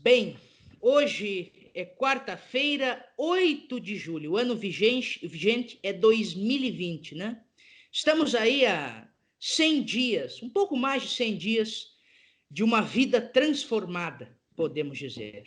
Bem, hoje é quarta-feira, 8 de julho. O ano vigente é 2020, né? Estamos aí há 100 dias, um pouco mais de 100 dias, de uma vida transformada, podemos dizer.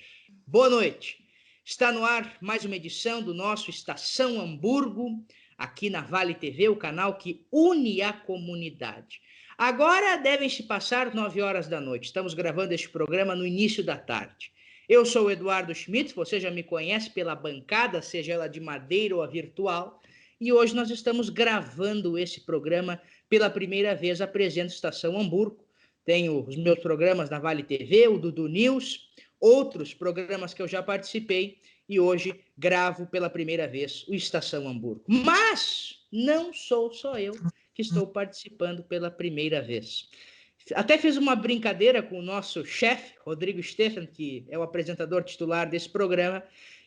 Boa noite. Está no ar mais uma edição do nosso Estação Hamburgo, aqui na Vale TV, o canal que une a comunidade. Agora devem se passar 9 horas da noite. Estamos gravando este programa no início da tarde. Eu sou o Eduardo Schmitz, você já me conhece pela bancada, seja ela de madeira ou a virtual, e hoje nós estamos gravando esse programa pela primeira vez. Apresento Estação Hamburgo, tenho os meus programas na Vale TV, o Dudu News, outros programas que eu já participei, e hoje gravo pela primeira vez o Estação Hamburgo. Mas não sou só eu que estou participando pela primeira vez. Até fiz uma brincadeira com o nosso chefe, Rodrigo Stephan, que é o apresentador titular desse programa,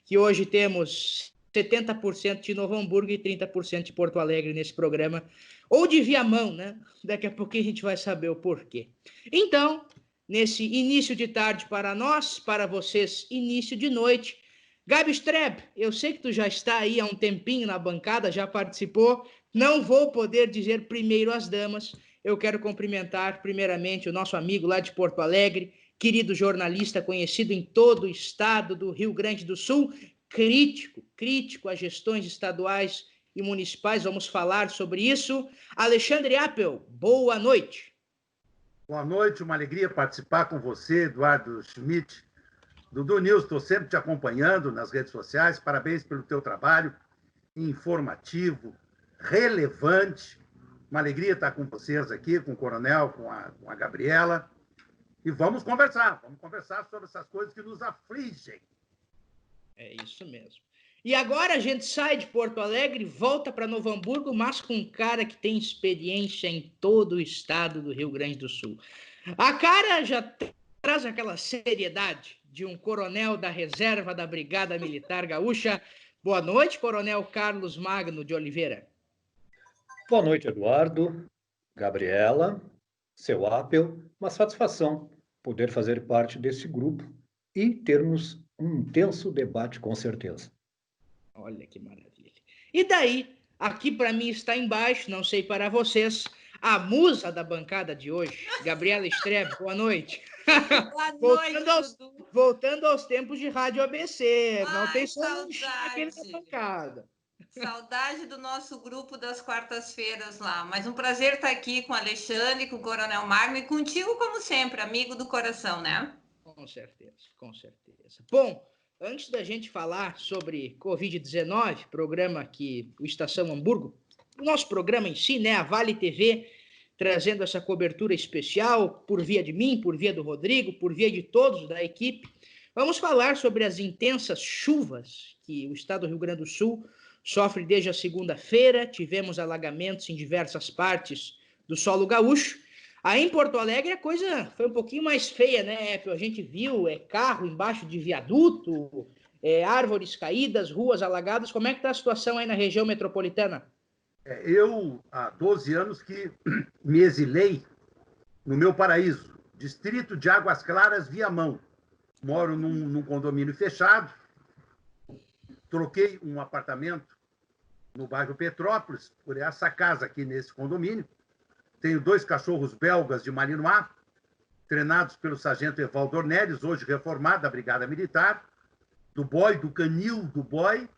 que hoje temos 70% de Novo Hamburgo e 30% de Porto Alegre nesse programa, ou de Viamão, né? Daqui a pouquinho a gente vai saber o porquê. Então, nesse início de tarde para nós, para vocês, início de noite, Gabi Streb, eu sei que tu já está aí há um tempinho na bancada, já participou, não vou poder dizer primeiro as damas. Eu quero cumprimentar primeiramente o nosso amigo lá de Porto Alegre, querido jornalista conhecido em todo o estado do Rio Grande do Sul, crítico às gestões estaduais e municipais, vamos falar sobre isso. Alexandre Appel, boa noite. Boa noite, uma alegria participar com você, Eduardo Schmitz. Dudu News, estou sempre te acompanhando nas redes sociais, parabéns pelo teu trabalho, informativo, relevante. Uma alegria estar com vocês aqui, com o Coronel, com a Gabriela. E vamos conversar sobre essas coisas que nos afligem. É isso mesmo. E agora a gente sai de Porto Alegre, volta para Novo Hamburgo, mas com um cara que tem experiência em todo o estado do Rio Grande do Sul. A cara já traz aquela seriedade de um coronel da reserva da Brigada Militar Gaúcha. Boa noite, Coronel Carlos Magno de Oliveira. Boa noite, Eduardo, Gabriela, seu Appel. Uma satisfação poder fazer parte desse grupo e termos um intenso debate, com certeza. Olha que maravilha. E daí, aqui para mim está embaixo, não sei para vocês, a musa da bancada de hoje, Gabriela Streb. Boa noite. Boa noite, voltando aos tempos de Rádio ABC. Ai, não tem saudade. aqui na bancada. Saudade do nosso grupo das quartas-feiras lá. Mas um prazer estar aqui com o Alexandre, com o Coronel Magno e contigo, como sempre, amigo do coração, né? Com certeza, com certeza. Bom, antes da gente falar sobre Covid-19, programa que o Estação Hamburgo, o nosso programa em si, né, a Vale TV, trazendo essa cobertura especial por via de mim, por via do Rodrigo, por via de todos da equipe, vamos falar sobre as intensas chuvas que o estado do Rio Grande do Sul sofre desde a segunda-feira. Tivemos alagamentos em diversas partes do solo gaúcho. Aí em Porto Alegre a coisa foi um pouquinho mais feia, né? A gente viu carro embaixo de viaduto, árvores caídas, ruas alagadas. Como é que está a situação aí na região metropolitana? Eu, há 12 anos que me exilei no meu paraíso, distrito de Águas Claras, Viamão. Moro num condomínio fechado, troquei um apartamento no bairro Petrópolis por essa casa aqui nesse condomínio. Tenho 2 cachorros belgas de Malinois, treinados pelo sargento Evaldo Ornelis, hoje reformado da Brigada Militar, do boy, do canil do boy,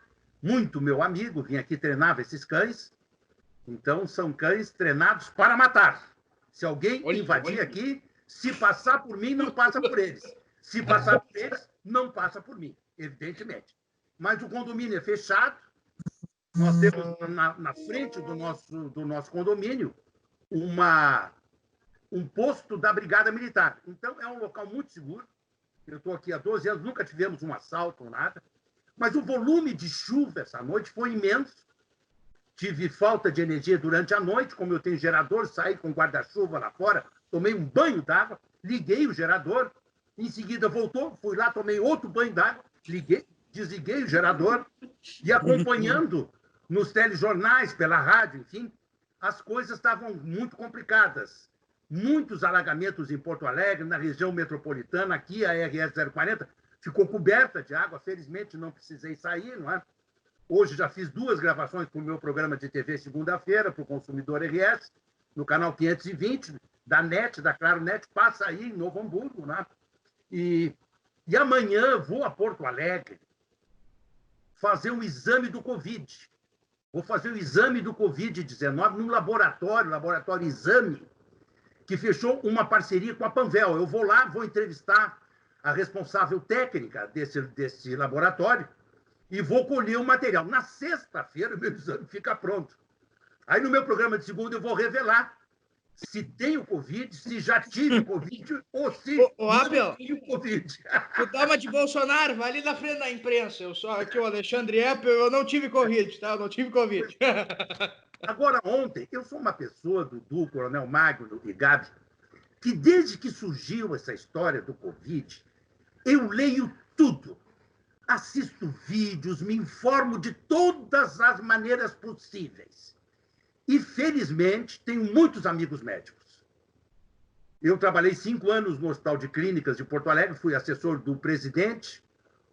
muito meu amigo, vim aqui treinava esses cães. Então, são cães treinados para matar. Se alguém invadir aqui, se passar por mim, não passa por eles. Se passar por eles, não passa por mim, evidentemente. Mas o condomínio é fechado. Nós temos na frente do nosso condomínio um posto da Brigada Militar. Então, é um local muito seguro. Eu estou aqui há 12 anos, nunca tivemos um assalto ou nada. Mas o volume de chuva essa noite foi imenso. Tive falta de energia durante a noite, como eu tenho gerador, saí com guarda-chuva lá fora, tomei um banho d'água, liguei o gerador, em seguida voltou, fui lá, tomei outro banho d'água, desliguei o gerador e acompanhando nos telejornais, pela rádio, enfim, as coisas estavam muito complicadas. Muitos alagamentos em Porto Alegre, na região metropolitana, aqui a RS 040, ficou coberta de água, felizmente não precisei sair, não é? Hoje já fiz 2 gravações para o meu programa de TV segunda-feira, para o Consumidor RS, no canal 520, da NET, da Claro Net, passa aí em Novo Hamburgo, né? E amanhã vou a Porto Alegre fazer o exame do Covid. Vou fazer o exame do Covid-19 num laboratório Exame, que fechou uma parceria com a Panvel. Eu vou lá, vou entrevistar a responsável técnica desse laboratório e vou colher o material. Na sexta-feira, o meu exame fica pronto. Aí, no meu programa de segunda, eu vou revelar se tenho Covid, se já tive Covid ou se não tenho Covid. Tu dá uma de Bolsonaro, vai ali na frente da imprensa. Eu sou aqui o Alexandre Eppel, eu não tive Covid, tá? Eu não tive Covid. Agora, ontem, eu sou uma pessoa, Dudu, Coronel Magno e Gabi, que desde que surgiu essa história do Covid, eu leio tudo. Assisto vídeos, me informo de todas as maneiras possíveis. E, felizmente, tenho muitos amigos médicos. Eu trabalhei 5 anos no Hospital de Clínicas de Porto Alegre, fui assessor do presidente,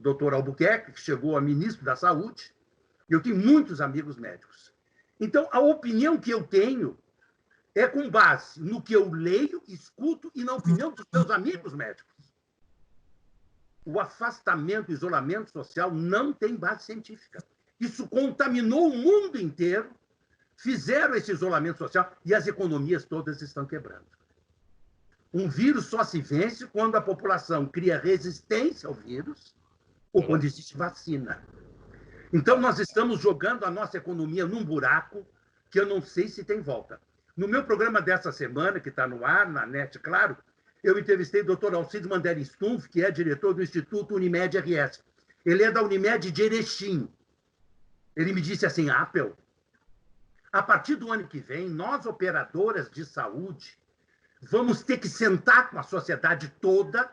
Dr. Albuquerque, que chegou a ministro da Saúde, e eu tenho muitos amigos médicos. Então, a opinião que eu tenho é com base no que eu leio, escuto e na opinião dos meus amigos médicos. O afastamento, o isolamento social não tem base científica. Isso contaminou o mundo inteiro, fizeram esse isolamento social e as economias todas estão quebrando. Um vírus só se vence quando a população cria resistência ao vírus ou quando existe vacina. Então, nós estamos jogando a nossa economia num buraco que eu não sei se tem volta. No meu programa dessa semana, que está no ar, na NET, claro, eu entrevistei o Dr. Alcides Mandelli Stumpf, que é diretor do Instituto Unimed RS. Ele é da Unimed de Erechim. Ele me disse assim, Appel, a partir do ano que vem, nós, operadoras de saúde, vamos ter que sentar com a sociedade toda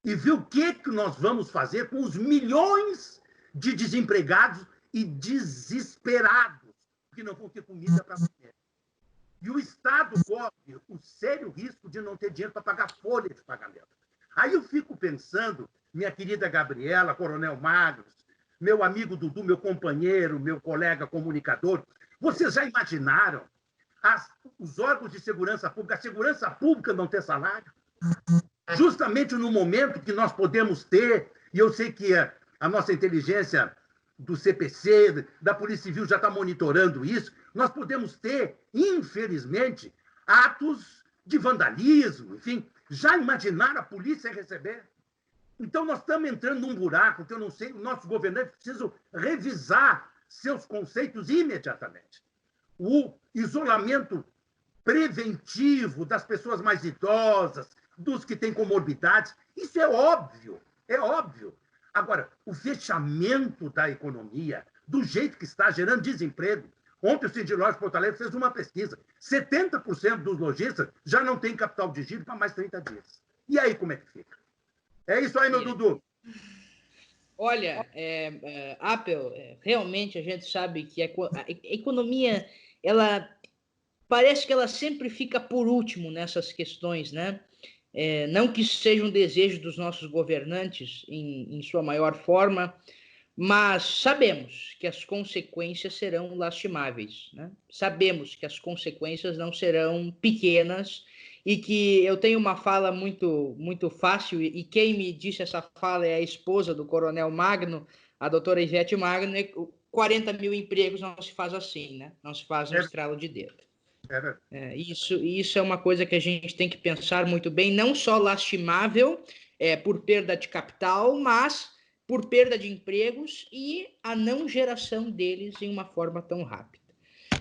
e ver o que nós vamos fazer com os milhões de desempregados e desesperados que não vão ter comida para comer. E o Estado corre o sério risco de não ter dinheiro para pagar folha de pagamento. Aí eu fico pensando, minha querida Gabriela, Coronel Magros, meu amigo Dudu, meu companheiro, meu colega comunicador, vocês já imaginaram os órgãos de segurança pública, a segurança pública não ter salário? Justamente no momento que nós podemos ter, e eu sei que a nossa inteligência do CPC, da Polícia Civil já está monitorando isso, nós podemos ter, infelizmente, atos de vandalismo, enfim. Já imaginaram a polícia receber? Então, nós estamos entrando num buraco que eu não sei, os nossos governantes precisam revisar seus conceitos imediatamente. O isolamento preventivo das pessoas mais idosas, dos que têm comorbidades, isso é óbvio, é óbvio. Agora, o fechamento da economia, do jeito que está gerando desemprego. Ontem o Cindy Lojas Porto Alegre fez uma pesquisa. 70% dos lojistas já não têm capital de giro para mais 30 dias. E aí, como é que fica? É isso aí, meu Dudu. Olha, Appel, realmente a gente sabe que a economia, ela parece que ela sempre fica por último nessas questões, né? Não que isso seja um desejo dos nossos governantes em sua maior forma, mas sabemos que as consequências serão lastimáveis, né? Sabemos que as consequências não serão pequenas e que eu tenho uma fala muito, muito fácil, e quem me disse essa fala é a esposa do Coronel Magno, a doutora Ivete Magno, 40 mil empregos não se faz assim, né? Não se faz no estralo de dedo. Isso é uma coisa que a gente tem que pensar muito bem, não só lastimável por perda de capital, mas por perda de empregos e a não geração deles em uma forma tão rápida.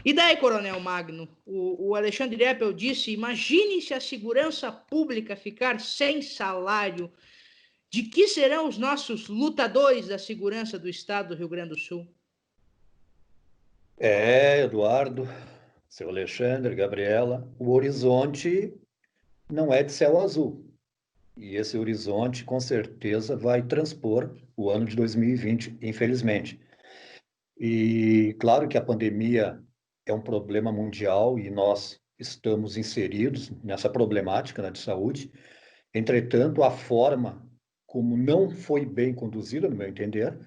E daí, Coronel Magno, o Alexandre Eppel disse, imagine se a segurança pública ficar sem salário, de que serão os nossos lutadores da segurança do Estado do Rio Grande do Sul? Eduardo, seu Alexandre, Gabriela, o horizonte não é de céu azul. E esse horizonte, com certeza, vai transpor o ano de 2020, infelizmente. E claro que a pandemia é um problema mundial e nós estamos inseridos nessa problemática, né, de saúde. Entretanto, a forma como não foi bem conduzida, no meu entender,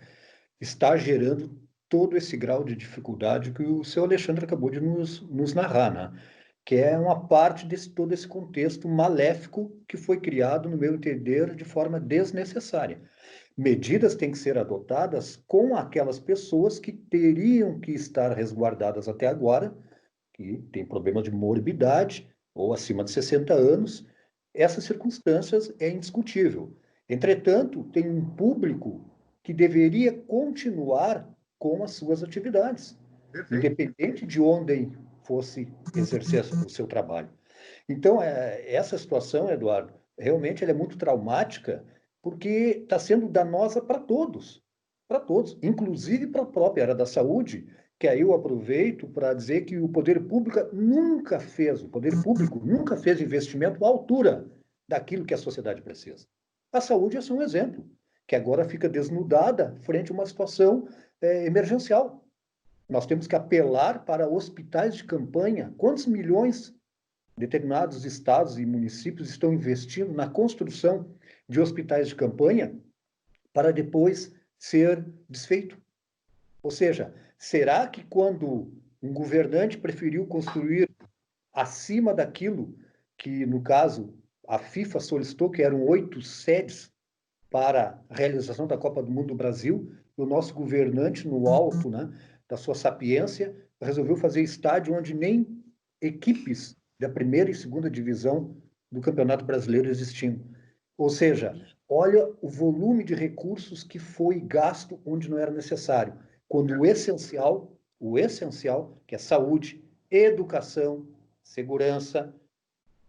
está gerando todo esse grau de dificuldade que o seu Alexandre acabou de nos narrar, né? Que é uma parte desse todo esse contexto maléfico que foi criado, no meu entender, de forma desnecessária. Medidas têm que ser adotadas com aquelas pessoas que teriam que estar resguardadas até agora, que têm problema de morbidade ou acima de 60 anos. Essas circunstâncias é indiscutível. Entretanto, tem um público que deveria continuar com as suas atividades, Perfeito. independente de onde fosse exercer o seu trabalho. Então, essa situação, Eduardo, realmente ela é muito traumática, porque está sendo danosa para todos, inclusive para a própria área da saúde, que aí eu aproveito para dizer que o poder público nunca fez investimento à altura daquilo que a sociedade precisa. A saúde é só um exemplo, que agora fica desnudada frente a uma situação emergencial. Nós temos que apelar para hospitais de campanha. Quantos milhões determinados estados e municípios estão investindo na construção de hospitais de campanha para depois ser desfeito? Ou seja, será que quando um governante preferiu construir acima daquilo que, no caso, a FIFA solicitou, que eram 8 sedes para a realização da Copa do Mundo do Brasil, o nosso governante, no alto, né, da sua sapiência, resolveu fazer estádio onde nem equipes da primeira e segunda divisão do Campeonato Brasileiro existiam. Ou seja, olha o volume de recursos que foi gasto onde não era necessário, quando o essencial, que é saúde, educação, segurança,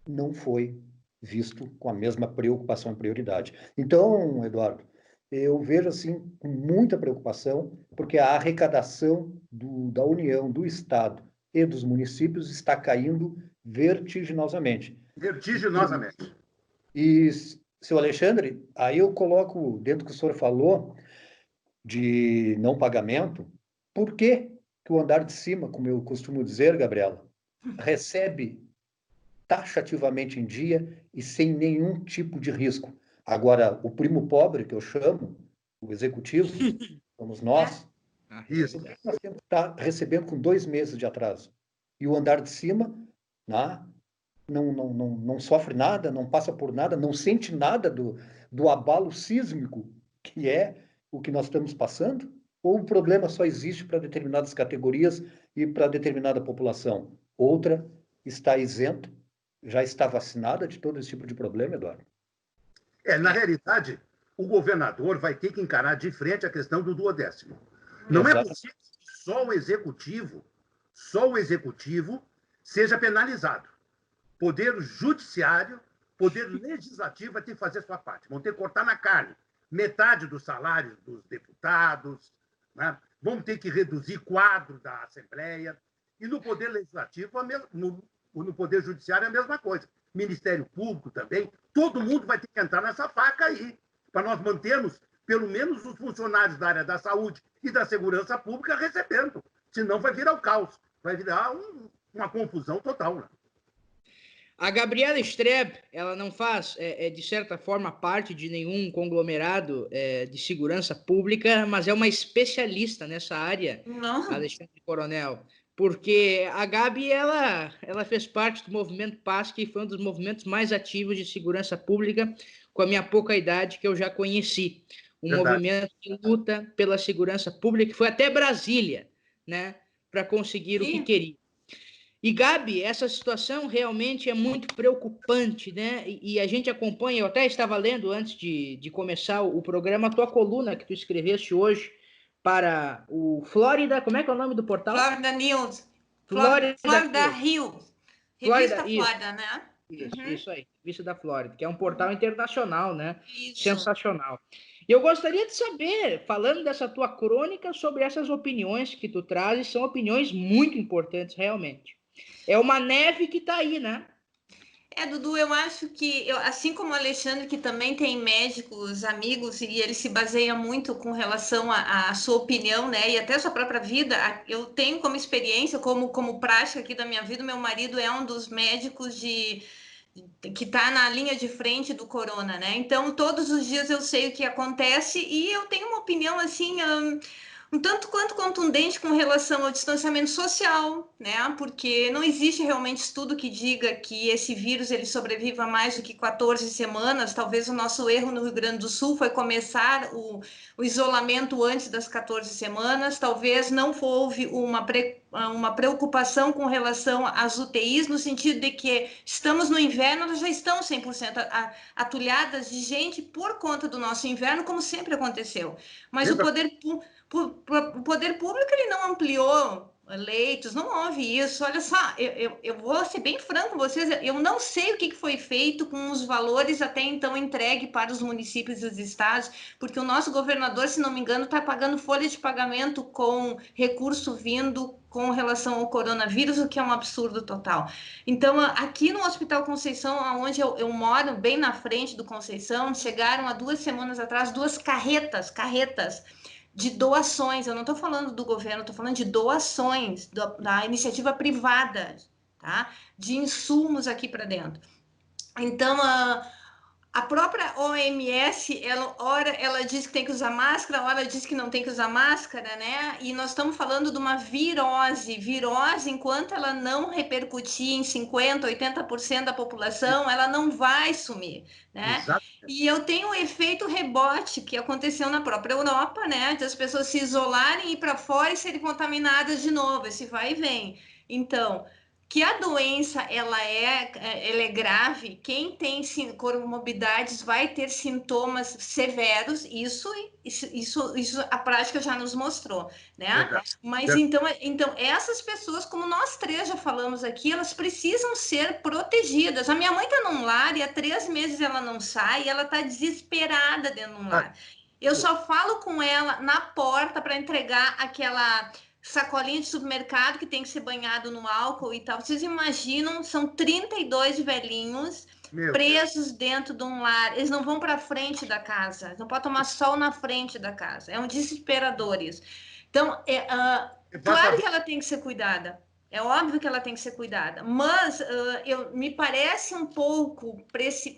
não foi visto com a mesma preocupação e prioridade. Então, Eduardo, eu vejo assim com muita preocupação, porque a arrecadação da União, do Estado e dos municípios está caindo vertiginosamente. Vertiginosamente. E, seu Alexandre, aí eu coloco, dentro do que o senhor falou, de não pagamento, por que o andar de cima, como eu costumo dizer, Gabriela, recebe taxativamente em dia e sem nenhum tipo de risco? Agora, o primo pobre, que eu chamo, o executivo, somos nós, Isso. nós temos que estar recebendo com 2 meses de atraso. E o andar de cima, né, não sofre nada, não passa por nada, não sente nada do abalo sísmico que é o que nós estamos passando? Ou o problema só existe para determinadas categorias e para determinada população? Outra está isenta, já está vacinada de todo esse tipo de problema, Eduardo? Na realidade, o governador vai ter que encarar de frente a questão do duodécimo. Não é possível que só o executivo seja penalizado. Poder judiciário, poder legislativo vai ter que fazer sua parte. Vão ter que cortar na carne metade dos salários dos deputados, né? Vão ter que reduzir quadro da Assembleia. E no poder legislativo, no poder judiciário, é a mesma coisa. Ministério Público também. Todo mundo vai ter que entrar nessa faca aí, para nós mantermos, pelo menos, os funcionários da área da saúde e da segurança pública recebendo. Senão vai virar o caos, vai virar uma confusão total, né? A Gabriela Streb, ela não faz, de certa forma, parte de nenhum conglomerado de segurança pública, mas é uma especialista nessa área, Não. Alexandre Coronel, porque a Gabi, ela fez parte do movimento PAS, que foi um dos movimentos mais ativos de segurança pública, com a minha pouca idade, que eu já conheci. Movimento de luta pela segurança pública, que foi até Brasília, né, para conseguir o que queria. E, Gabi, essa situação realmente é muito preocupante, né? E a gente acompanha, eu até estava lendo antes de começar o programa, a tua coluna que tu escreveste hoje para o Flórida, como é que é o nome do portal? Florida News. Florida News. Revista Flórida, né? Isso aí, Revista da Flórida, que é um portal internacional, né? Isso. Sensacional. E eu gostaria de saber, falando dessa tua crônica, sobre essas opiniões que tu trazes, são opiniões muito importantes, realmente. É uma neve que está aí, né? Dudu, eu acho que, assim como o Alexandre, que também tem médicos amigos, e ele se baseia muito com relação à sua opinião, né? E até a sua própria vida, eu tenho como experiência, como prática aqui da minha vida, meu marido é um dos médicos de que está na linha de frente do corona, né? Então, todos os dias eu sei o que acontece e eu tenho uma opinião, assim, um tanto quanto contundente com relação ao distanciamento social, né? Porque não existe realmente estudo que diga que esse vírus ele sobreviva mais do que 14 semanas. Talvez o nosso erro no Rio Grande do Sul foi começar o isolamento antes das 14 semanas. Talvez não houve uma preocupação com relação às UTIs, no sentido de que estamos no inverno, elas já estão 100% atulhadas de gente por conta do nosso inverno, como sempre aconteceu. Mas o poder público ele não ampliou leitos, não houve isso. Olha só, eu vou ser bem franco com vocês, eu não sei o que foi feito com os valores até então entregue para os municípios e os estados, porque o nosso governador, se não me engano, está pagando folha de pagamento com recurso vindo com relação ao coronavírus, o que é um absurdo total. Então, aqui no Hospital Conceição, onde eu moro, bem na frente do Conceição, chegaram há 2 semanas atrás 2 carretas de doações. Eu não estou falando do governo, estou falando de doações da iniciativa privada, tá? De insumos aqui para dentro. Então, a própria OMS, ela diz que tem que usar máscara, ela diz que não tem que usar máscara, né? E nós estamos falando de uma virose. Virose, enquanto ela não repercutir em 50%, 80% da população, ela não vai sumir, né? Exato. E eu tenho um efeito rebote que aconteceu na própria Europa, né? De as pessoas se isolarem, ir para fora e serem contaminadas de novo, esse vai e vem. Então, que a doença ela é grave, quem tem comorbidades vai ter sintomas severos, isso a prática já nos mostrou, né? Verdade. Mas então essas pessoas, como nós 3 já falamos aqui, elas precisam ser protegidas. A minha mãe está num lar e há 3 meses ela não sai e ela está desesperada dentro de um lar. Eu só falo com ela na porta para entregar aquela sacolinha de supermercado que tem que ser banhado no álcool e tal. Vocês imaginam, são 32 velhinhos presos dentro de um lar. Eles não vão para frente da casa, eles não podem tomar sol na frente da casa. É um desesperador isso. Então, claro que ela tem que ser cuidada. É óbvio que ela tem que ser cuidada, mas me parece um pouco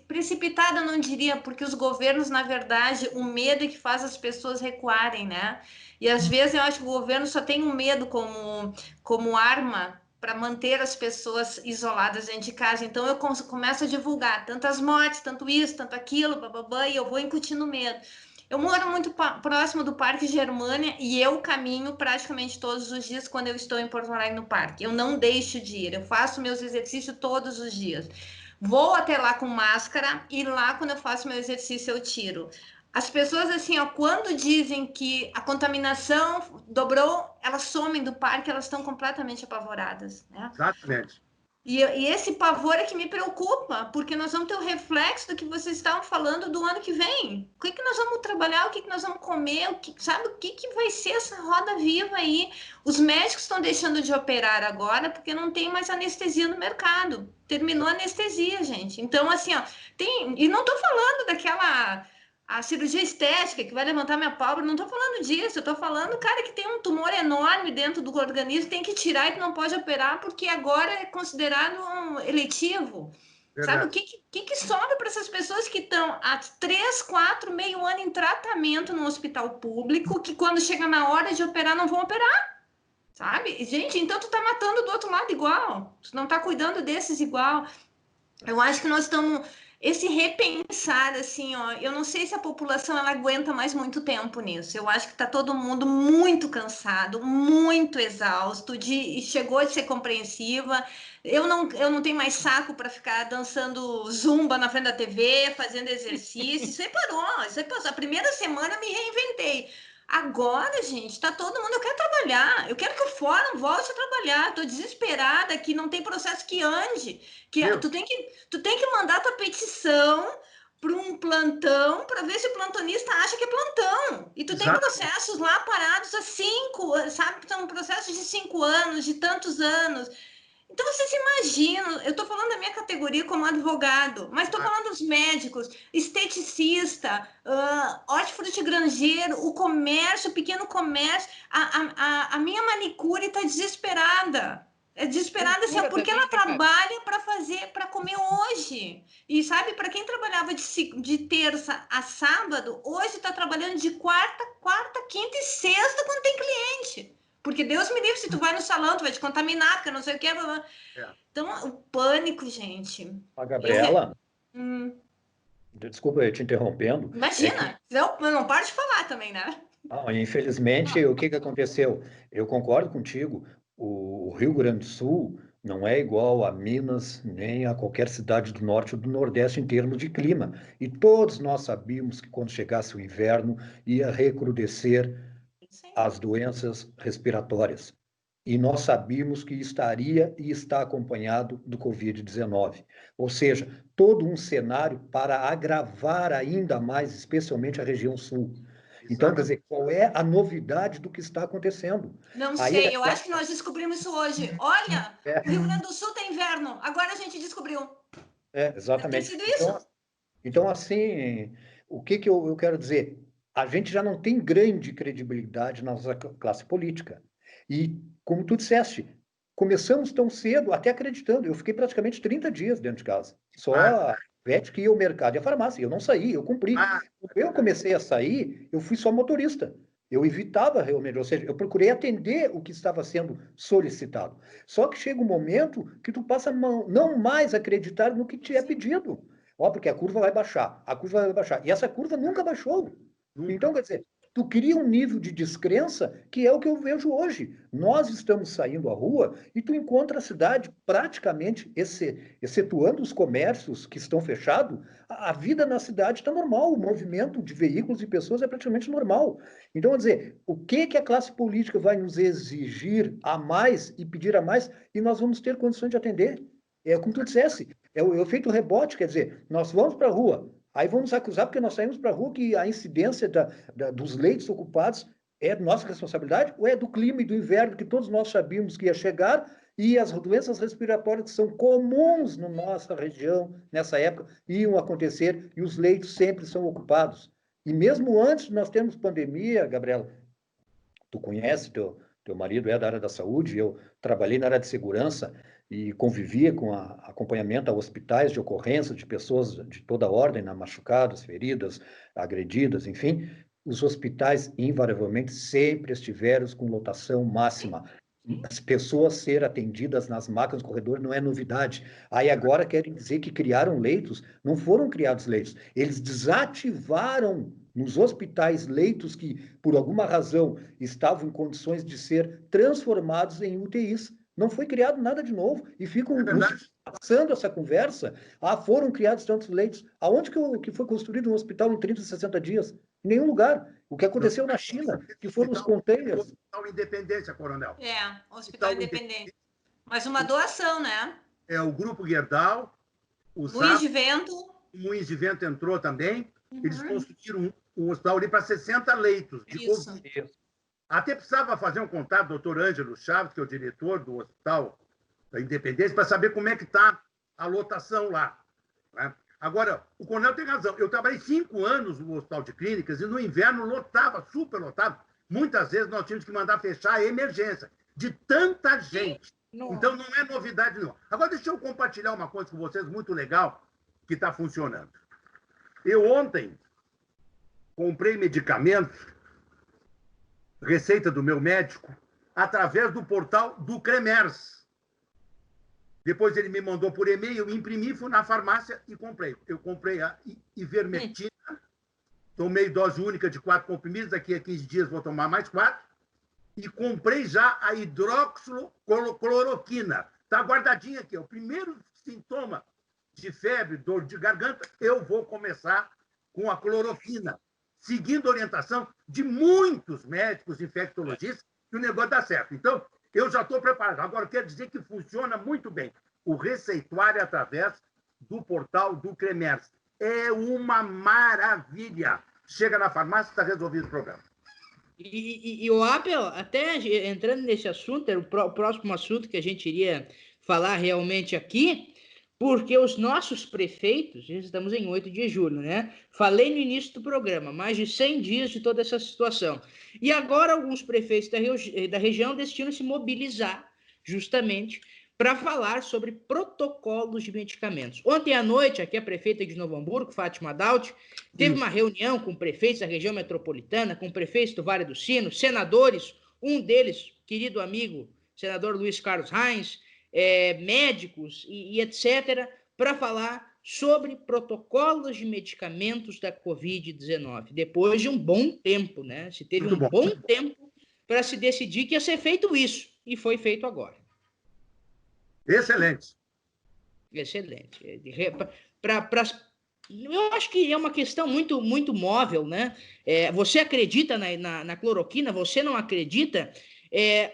precipitada, eu não diria, porque os governos, na verdade, o medo é que faz as pessoas recuarem, né? E às vezes eu acho que o governo só tem um medo como arma para manter as pessoas isoladas dentro de casa. Então eu começo a divulgar tantas mortes, tanto isso, tanto aquilo, bababá, e eu vou incutindo medo. Eu moro muito próximo do Parque Germânia e eu caminho praticamente todos os dias quando eu estou em Porto Alegre no parque. Eu não deixo de ir, eu faço meus exercícios todos os dias. Vou até lá com máscara e lá quando eu faço meu exercício eu tiro. As pessoas, assim, quando dizem que a contaminação dobrou, elas somem do parque, elas estão completamente apavoradas, né? Exatamente. E esse pavor é que me preocupa, porque nós vamos ter o reflexo do que vocês estavam falando do ano que vem. O que nós vamos trabalhar, o que nós vamos comer, sabe o que vai ser essa roda viva aí? Os médicos estão deixando de operar agora porque não tem mais anestesia no mercado. Terminou a anestesia, gente. Então, assim, e não estou falando daquela... A cirurgia estética que vai levantar minha pálpebra, não estou falando disso, eu estou falando, cara, que tem um tumor enorme dentro do organismo, tem que tirar e que não pode operar porque agora é considerado eletivo. Verdade. Sabe o que sobra para essas pessoas que estão há 3, 4, meio ano em tratamento no hospital público, que quando chega na hora de operar não vão operar? Sabe? Gente, então tu tá matando do outro lado igual, tu não tá cuidando desses igual. Eu acho que nós estamos... Esse repensar, assim, eu não sei se a população ela aguenta mais muito tempo nisso. Eu acho que está todo mundo muito cansado, muito exausto, e chegou a ser compreensiva. Eu não tenho mais saco para ficar dançando zumba na frente da TV, fazendo exercício. Isso aí parou. A primeira semana eu me reinventei. Agora, gente, tá todo mundo... Eu quero trabalhar. Eu quero que o fórum volte a trabalhar. Estou desesperada que não tem processo que ande. Tu tem que mandar tua petição para um plantão para ver se o plantonista acha que é plantão. E tu tem processos lá parados há 5, sabe? São processos de 5 anos, de tantos anos. Então, vocês imaginam, eu estou falando da minha categoria como advogado, mas estou falando dos médicos, esteticista, hortifruti granjeiro, o comércio, o pequeno comércio. A minha manicure está desesperada. É desesperada assim, ó, porque ela trabalha para fazer, para comer hoje. E sabe, para quem trabalhava de terça a sábado, hoje está trabalhando de quarta, quinta e sexta quando tem cliente. Porque Deus me livre, se tu vai no salão, tu vai te contaminar, porque não sei o que. Então, o pânico, gente. A Gabriela, Eu... desculpa eu te interrompendo. Imagina, eu não paro de falar também, né? Infelizmente, o que aconteceu? Eu concordo contigo, o Rio Grande do Sul não é igual a Minas, nem a qualquer cidade do Norte ou do Nordeste em termos de clima. E todos nós sabíamos que quando chegasse o inverno, ia recrudescer as doenças respiratórias. E nós sabíamos que estaria e está acompanhado do Covid-19. Ou seja, todo um cenário para agravar ainda mais, especialmente a região sul. Então, quer dizer, qual é a novidade do que está acontecendo? Não sei, eu acho que nós descobrimos isso hoje. Olha, o Rio Grande do Sul tem inverno, agora a gente descobriu. Exatamente. Deve ter sido isso. Então, assim, o que eu quero dizer? A gente já não tem grande credibilidade na nossa classe política. E, como tu disseste, começamos tão cedo, até acreditando. Eu fiquei praticamente 30 dias dentro de casa. Só a Ivete que ia ao mercado e à farmácia. Eu não saí, eu cumpri. Quando eu comecei a sair, eu fui só motorista. Eu evitava realmente, ou seja, eu procurei atender o que estava sendo solicitado. Só que chega um momento que tu passa a não mais acreditar no que te é pedido. Porque a curva vai baixar, a curva vai baixar. E essa curva nunca baixou. Então, quer dizer, tu cria um nível de descrença que é o que eu vejo hoje. Nós estamos saindo à rua e tu encontra a cidade praticamente, excetuando os comércios que estão fechados, a vida na cidade está normal, o movimento de veículos e pessoas é praticamente normal. Então, quer dizer, o que a classe política vai nos exigir a mais e pedir a mais e nós vamos ter condições de atender? É como tu dissesse, é o efeito rebote, quer dizer, nós vamos para a rua, aí vamos acusar porque nós saímos para a rua que a incidência dos leitos ocupados é nossa responsabilidade ou é do clima e do inverno que todos nós sabíamos que ia chegar e as doenças respiratórias que são comuns na nossa região nessa época iam acontecer e os leitos sempre são ocupados. E mesmo antes de nós termos pandemia, Gabriela, tu conhece, teu marido é da área da saúde, eu trabalhei na área de segurança e convivia com acompanhamento a hospitais de ocorrência de pessoas de toda ordem, machucadas, feridas, agredidas, enfim. Os hospitais, invariavelmente, sempre estiveram com lotação máxima. As pessoas ser atendidas nas macas do corredor não é novidade. Aí agora querem dizer que criaram leitos. Não foram criados leitos. Eles desativaram nos hospitais leitos que, por alguma razão, estavam em condições de ser transformados em UTIs. Não foi criado nada de novo. E ficam passando essa conversa. Foram criados tantos leitos. Aonde que foi construído um hospital em 30, 60 dias? Em nenhum lugar. O que aconteceu na China, que foram os containers. Hospital Independência, Coronel. Hospital Independência. Mas uma doação, né? O Grupo Gerdau. Moinhos de Vento. O Moinhos de Vento entrou também. Eles construíram um hospital ali para 60 leitos de Covid. Até precisava fazer um contato, doutor Ângelo Chaves, que é o diretor do Hospital da Independência, para saber como é que está a lotação lá. Né? Agora, o Coronel tem razão. Eu trabalhei 5 anos no Hospital de Clínicas e no inverno lotava, super lotado. Muitas vezes nós tínhamos que mandar fechar a emergência de tanta gente. Então, não é novidade nenhuma. Agora, deixa eu compartilhar uma coisa com vocês muito legal que está funcionando. Eu ontem comprei medicamentos, receita do meu médico, através do portal do Cremers. Depois ele me mandou por e-mail, eu imprimi, fui na farmácia e comprei. Eu comprei a ivermectina, tomei dose única de 4 comprimidos, daqui a 15 dias vou tomar mais 4, e comprei já a hidroxicloroquina. Está guardadinha aqui. O primeiro sintoma de febre, dor de garganta, eu vou começar com a cloroquina, seguindo a orientação de muitos médicos infectologistas, que o negócio dá certo. Então, eu já estou preparado. Agora, eu quero dizer que funciona muito bem. O receituário através do portal do Cremers. É uma maravilha. Chega na farmácia e está resolvido o problema. E o Apple, até entrando nesse assunto, era o próximo assunto que a gente iria falar realmente aqui, porque os nossos prefeitos, estamos em 8 de julho, né? Falei no início do programa, mais de 100 dias de toda essa situação. E agora alguns prefeitos da região destinam se mobilizar justamente para falar sobre protocolos de medicamentos. Ontem à noite, aqui a prefeita de Novo Hamburgo, Fátima Daut, teve uma reunião com prefeitos da região metropolitana, com prefeitos do Vale do Sino, senadores, um deles, querido amigo, senador Luiz Carlos Reins, médicos e etc., para falar sobre protocolos de medicamentos da Covid-19. Depois de um bom tempo, né? Se teve um bom tempo para se decidir que ia ser feito isso, e foi feito agora. Excelente. Excelente. Eu acho que é uma questão muito, muito móvel, né? Você acredita na cloroquina, você não acredita?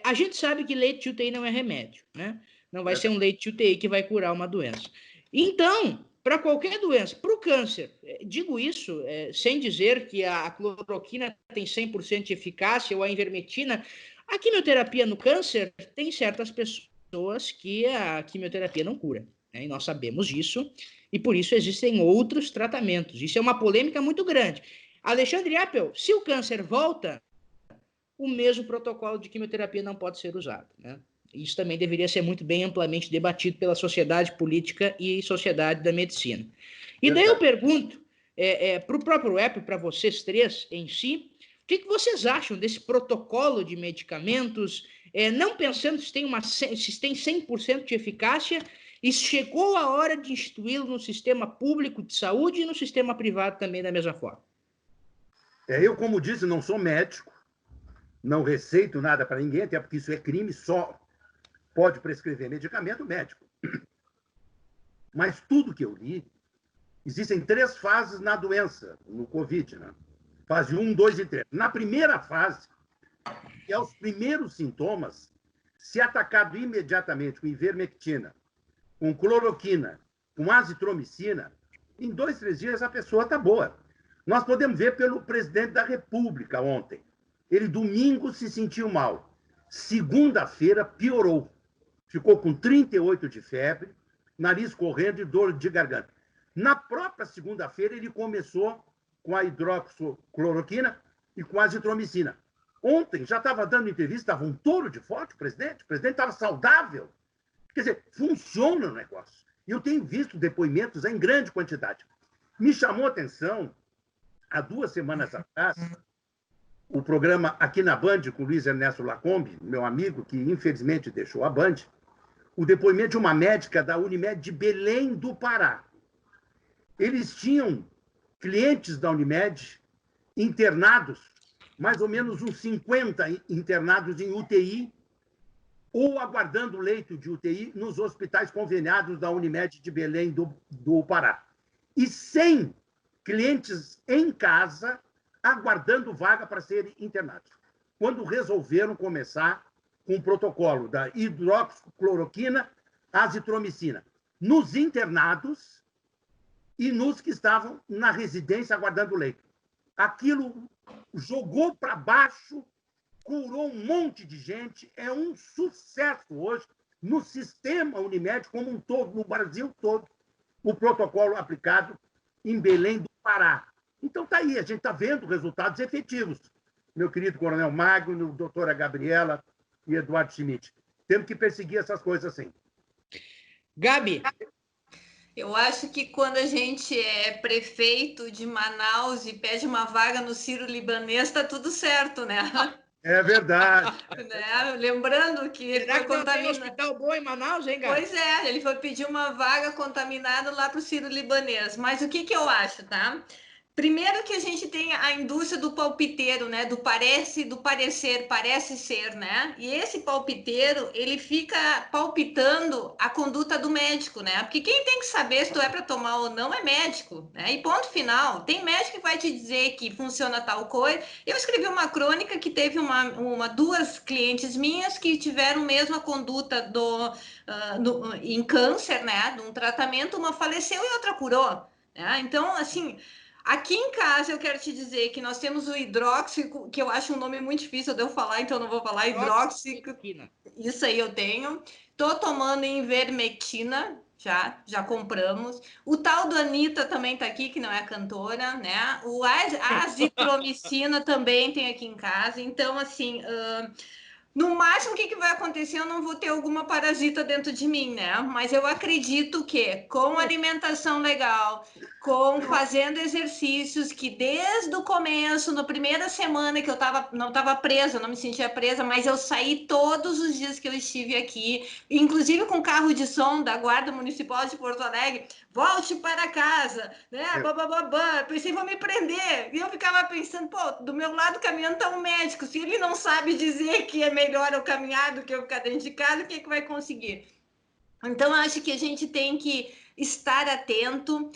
A gente sabe que leite de UTI não é remédio, né? Não vai ser um leite de UTI que vai curar uma doença. Então, para qualquer doença, para o câncer, digo isso sem dizer que a cloroquina tem 100% de eficácia ou a ivermectina. A quimioterapia no câncer tem certas pessoas que a quimioterapia não cura, né? E nós sabemos disso, e por isso existem outros tratamentos. Isso é uma polêmica muito grande. Alexandre Appel, se o câncer volta, o mesmo protocolo de quimioterapia não pode ser usado, né? Isso também deveria ser muito bem amplamente debatido pela sociedade política e sociedade da medicina. E daí eu pergunto para o próprio Appel, para vocês três em si, o que vocês acham desse protocolo de medicamentos, não pensando se tem 100% de eficácia, e chegou a hora de instituí-lo no sistema público de saúde e no sistema privado também da mesma forma? Eu, como disse, não sou médico, não receito nada para ninguém, até porque isso é crime, só pode prescrever medicamento médico. Mas tudo que eu li, existem 3 fases na doença, no Covid, né? Fase 1, 2 e 3. Na primeira fase, que é os primeiros sintomas, se atacado imediatamente com ivermectina, com cloroquina, com azitromicina, em 2, 3 dias a pessoa está boa. Nós podemos ver pelo presidente da República ontem. Ele, domingo, se sentiu mal. Segunda-feira, piorou. Ficou com 38 de febre, nariz correndo e dor de garganta. Na própria segunda-feira, ele começou com a hidroxicloroquina e com a azitromicina. Ontem, já estava dando entrevista, estava um touro de forte, o presidente estava saudável. Quer dizer, funciona o negócio. E eu tenho visto depoimentos em grande quantidade. Me chamou a atenção, há 2 semanas atrás, o programa aqui na Band, com o Luiz Ernesto Lacombe, meu amigo, que infelizmente deixou a Band, o depoimento de uma médica da Unimed de Belém do Pará. Eles tinham clientes da Unimed internados, mais ou menos uns 50 internados em UTI, ou aguardando leito de UTI nos hospitais conveniados da Unimed de Belém do Pará. E 100 clientes em casa aguardando vaga para serem internados. Quando resolveram começar com o protocolo da hidroxicloroquina, azitromicina, nos internados e nos que estavam na residência aguardando leito. Aquilo jogou para baixo, curou um monte de gente, é um sucesso hoje no sistema Unimed como um todo, no Brasil todo, o protocolo aplicado em Belém do Pará. Então está aí, a gente está vendo resultados efetivos. Meu querido Coronel Magno, doutora Gabriela e Eduardo Schmidt. Temos que perseguir essas coisas assim. Gabi? Eu acho que quando a gente é prefeito de Manaus e pede uma vaga no Sírio-Libanês, está tudo certo, né? É verdade. Né? Lembrando que ele foi contaminado. Tem hospital bom em Manaus, hein, Gabi? Pois é, ele foi pedir uma vaga contaminada lá para o Sírio-Libanês. Mas o que eu acho, tá? Primeiro que a gente tem a indústria do palpiteiro, né? Do parece, do parecer, parece ser, né? E esse palpiteiro, ele fica palpitando a conduta do médico, né? Porque quem tem que saber se tu é para tomar ou não é médico, né? E ponto final. Tem médico que vai te dizer que funciona tal coisa. Eu escrevi uma crônica que teve 2 clientes minhas que tiveram mesmo a conduta em câncer, né? De um tratamento, uma faleceu e outra curou. Né? Então, assim... Aqui em casa, eu quero te dizer que nós temos o hidróxico, que eu acho um nome muito difícil de eu falar, então não vou falar hidróxico. Isso aí eu tenho. Tô tomando ivermectina, já compramos. O tal do Anitta também tá aqui, que não é cantora, né? A azitromicina também tem aqui em casa. Então, assim, No máximo, o que vai acontecer? Eu não vou ter alguma parasita dentro de mim, né? Mas eu acredito que com alimentação legal, com fazendo exercícios, que desde o começo, na primeira semana que eu não estava presa, não me sentia presa, mas eu saí todos os dias que eu estive aqui, inclusive com carro de som da Guarda Municipal de Porto Alegre, volte para casa, né? Pensei, vou me prender. E eu ficava pensando, pô, do meu lado caminhando está um médico, se ele não sabe dizer que é melhor eu caminhar do que eu ficar dentro de casa, o que vai conseguir? Então, eu acho que a gente tem que estar atento,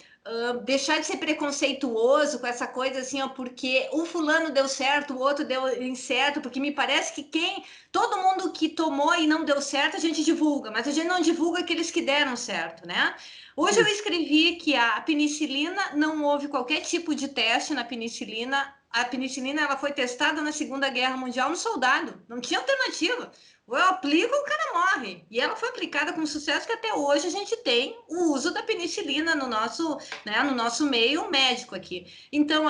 deixar de ser preconceituoso com essa coisa assim, ó, porque o fulano deu certo, o outro deu incerto, porque me parece que todo mundo que tomou e não deu certo, a gente divulga, mas a gente não divulga aqueles que deram certo, né? Hoje eu escrevi que a penicilina, não houve qualquer tipo de teste na penicilina. A penicilina ela foi testada na Segunda Guerra Mundial no soldado, não tinha alternativa. Eu aplico, o cara morre. E ela foi aplicada com sucesso que até hoje a gente tem o uso da penicilina no nosso meio médico aqui. Então,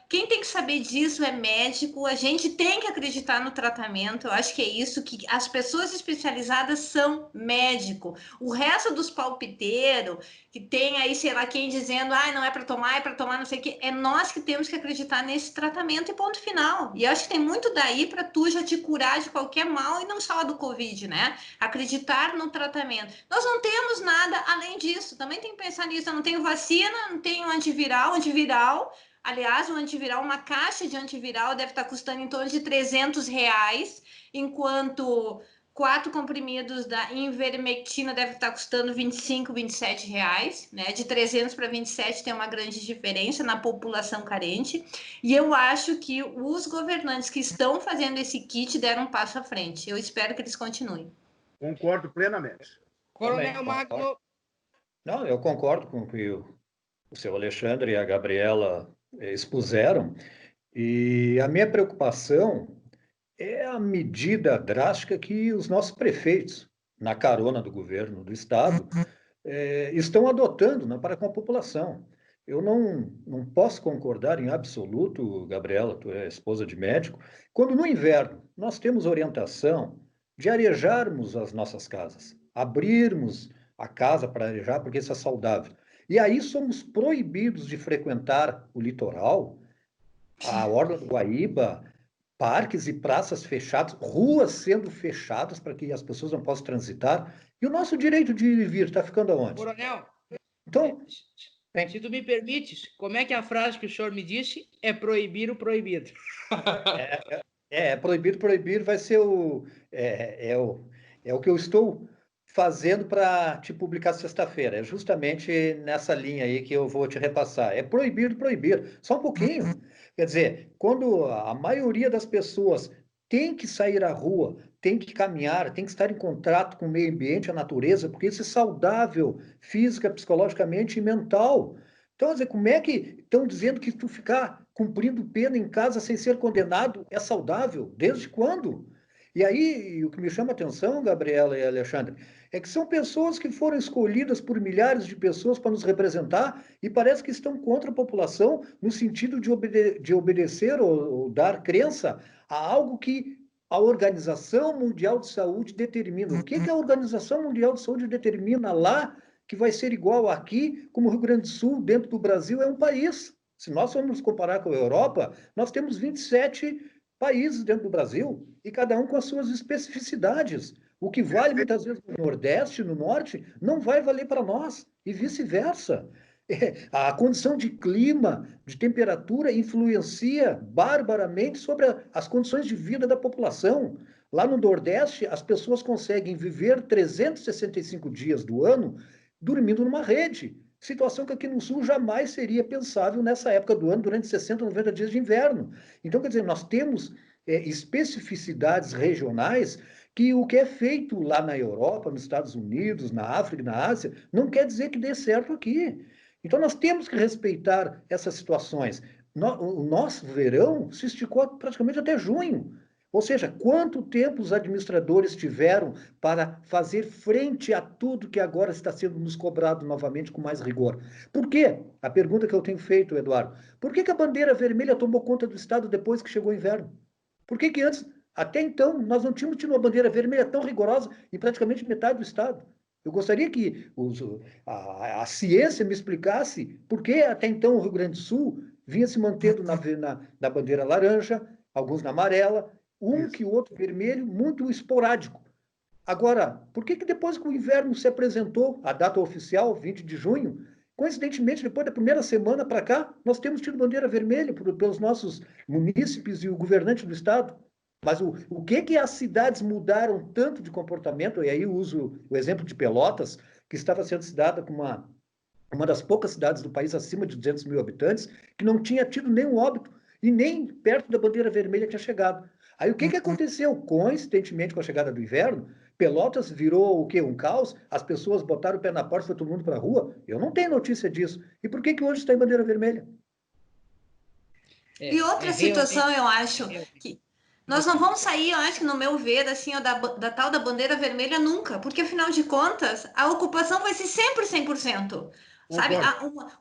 quem tem que saber disso é médico, a gente tem que acreditar no tratamento, eu acho que é isso, que as pessoas especializadas são médico. O resto dos palpiteiros, que tem aí, sei lá, quem dizendo, não é para tomar, não sei o quê, é nós que temos que acreditar nesse tratamento e ponto final. E eu acho que tem muito daí para tu já te curar de qualquer mal e não só do Covid, né? Acreditar no tratamento. Nós não temos nada além disso, também tem que pensar nisso. Eu não tenho vacina, não tenho antiviral. Aliás, um antiviral, uma caixa de antiviral deve estar custando em torno de R$300, enquanto 4 comprimidos da ivermectina deve estar custando R$25, R$27, né? De 300 para 27 tem uma grande diferença na população carente. E eu acho que os governantes que estão fazendo esse kit deram um passo à frente. Eu espero que eles continuem. Concordo plenamente. Coronel Magno. Não, eu concordo com o que o seu Alexandre e a Gabriela expuseram. E a minha preocupação é a medida drástica que os nossos prefeitos, na carona do governo do estado, estão adotando, né, para com a população. Eu não posso concordar em absoluto, Gabriela, tu é esposa de médico, quando no inverno nós temos orientação de arejarmos as nossas casas, abrirmos a casa para arejar, porque isso é saudável. E aí somos proibidos de frequentar o litoral, a Orla do Guaíba, parques e praças fechados, ruas sendo fechadas para que as pessoas não possam transitar. E o nosso direito de ir e vir está ficando aonde? Coronel, Então, se tu me permites, como é que a frase que o senhor me disse é proibir o proibido? Proibir vai ser o que eu estou fazendo para te publicar sexta-feira. É justamente nessa linha aí que eu vou te repassar. É proibir. Só um pouquinho. Quer dizer, quando a maioria das pessoas tem que sair à rua, tem que caminhar, tem que estar em contato com o meio ambiente, a natureza, porque isso é saudável, física, psicologicamente e mental. Então, quer dizer, como é que estão dizendo que tu ficar cumprindo pena em casa sem ser condenado é saudável? Desde quando? E aí, o que me chama a atenção, Gabriela e Alexandre, é que são pessoas que foram escolhidas por milhares de pessoas para nos representar e parece que estão contra a população no sentido de obedecer ou dar crença a algo que a Organização Mundial de Saúde determina. O que a Organização Mundial de Saúde determina lá que vai ser igual aqui, como o Rio Grande do Sul, dentro do Brasil, é um país. Se nós formos comparar com a Europa, nós temos 27 países dentro do Brasil, e cada um com as suas especificidades. O que vale muitas vezes no Nordeste, no Norte, não vai valer para nós, e vice-versa. A condição de clima, de temperatura, influencia barbaramente sobre as condições de vida da população. Lá no Nordeste, as pessoas conseguem viver 365 dias do ano dormindo numa rede. Situação que aqui no Sul jamais seria pensável nessa época do ano, durante 60, 90 dias de inverno. Então, quer dizer, nós temos especificidades regionais que o que é feito lá na Europa, nos Estados Unidos, na África, na Ásia, não quer dizer que dê certo aqui. Então, nós temos que respeitar essas situações. O nosso verão se esticou praticamente até junho. Ou seja, quanto tempo os administradores tiveram para fazer frente a tudo que agora está sendo nos cobrado novamente com mais rigor? Por quê? A pergunta que eu tenho feito, Eduardo. Por que a bandeira vermelha tomou conta do Estado depois que chegou o inverno? Por que antes Até então, nós não tínhamos tido uma bandeira vermelha tão rigorosa em praticamente metade do estado. Eu gostaria que a ciência me explicasse por que até então o Rio Grande do Sul vinha se mantendo na bandeira laranja, alguns na amarela, que o outro vermelho, muito esporádico. Agora, por que depois que o inverno se apresentou, a data oficial, 20 de junho, coincidentemente, depois da primeira semana para cá, nós temos tido bandeira vermelha pelos nossos munícipes e o governante do estado? Mas o que as cidades mudaram tanto de comportamento? E aí eu uso o exemplo de Pelotas, que estava sendo cidade como uma das poucas cidades do país acima de 200 mil habitantes, que não tinha tido nenhum óbito e nem perto da bandeira vermelha tinha chegado. Aí o que aconteceu? Coincidentemente, com a chegada do inverno, Pelotas virou o quê? Um caos? As pessoas botaram o pé na porta e foi todo mundo para a rua? Eu não tenho notícia disso. E por que hoje está em bandeira vermelha? E outra situação, eu acho que nós não vamos sair, eu acho que no meu ver, assim, da tal da bandeira vermelha nunca, porque afinal de contas, a ocupação vai ser sempre 100%. Sabe,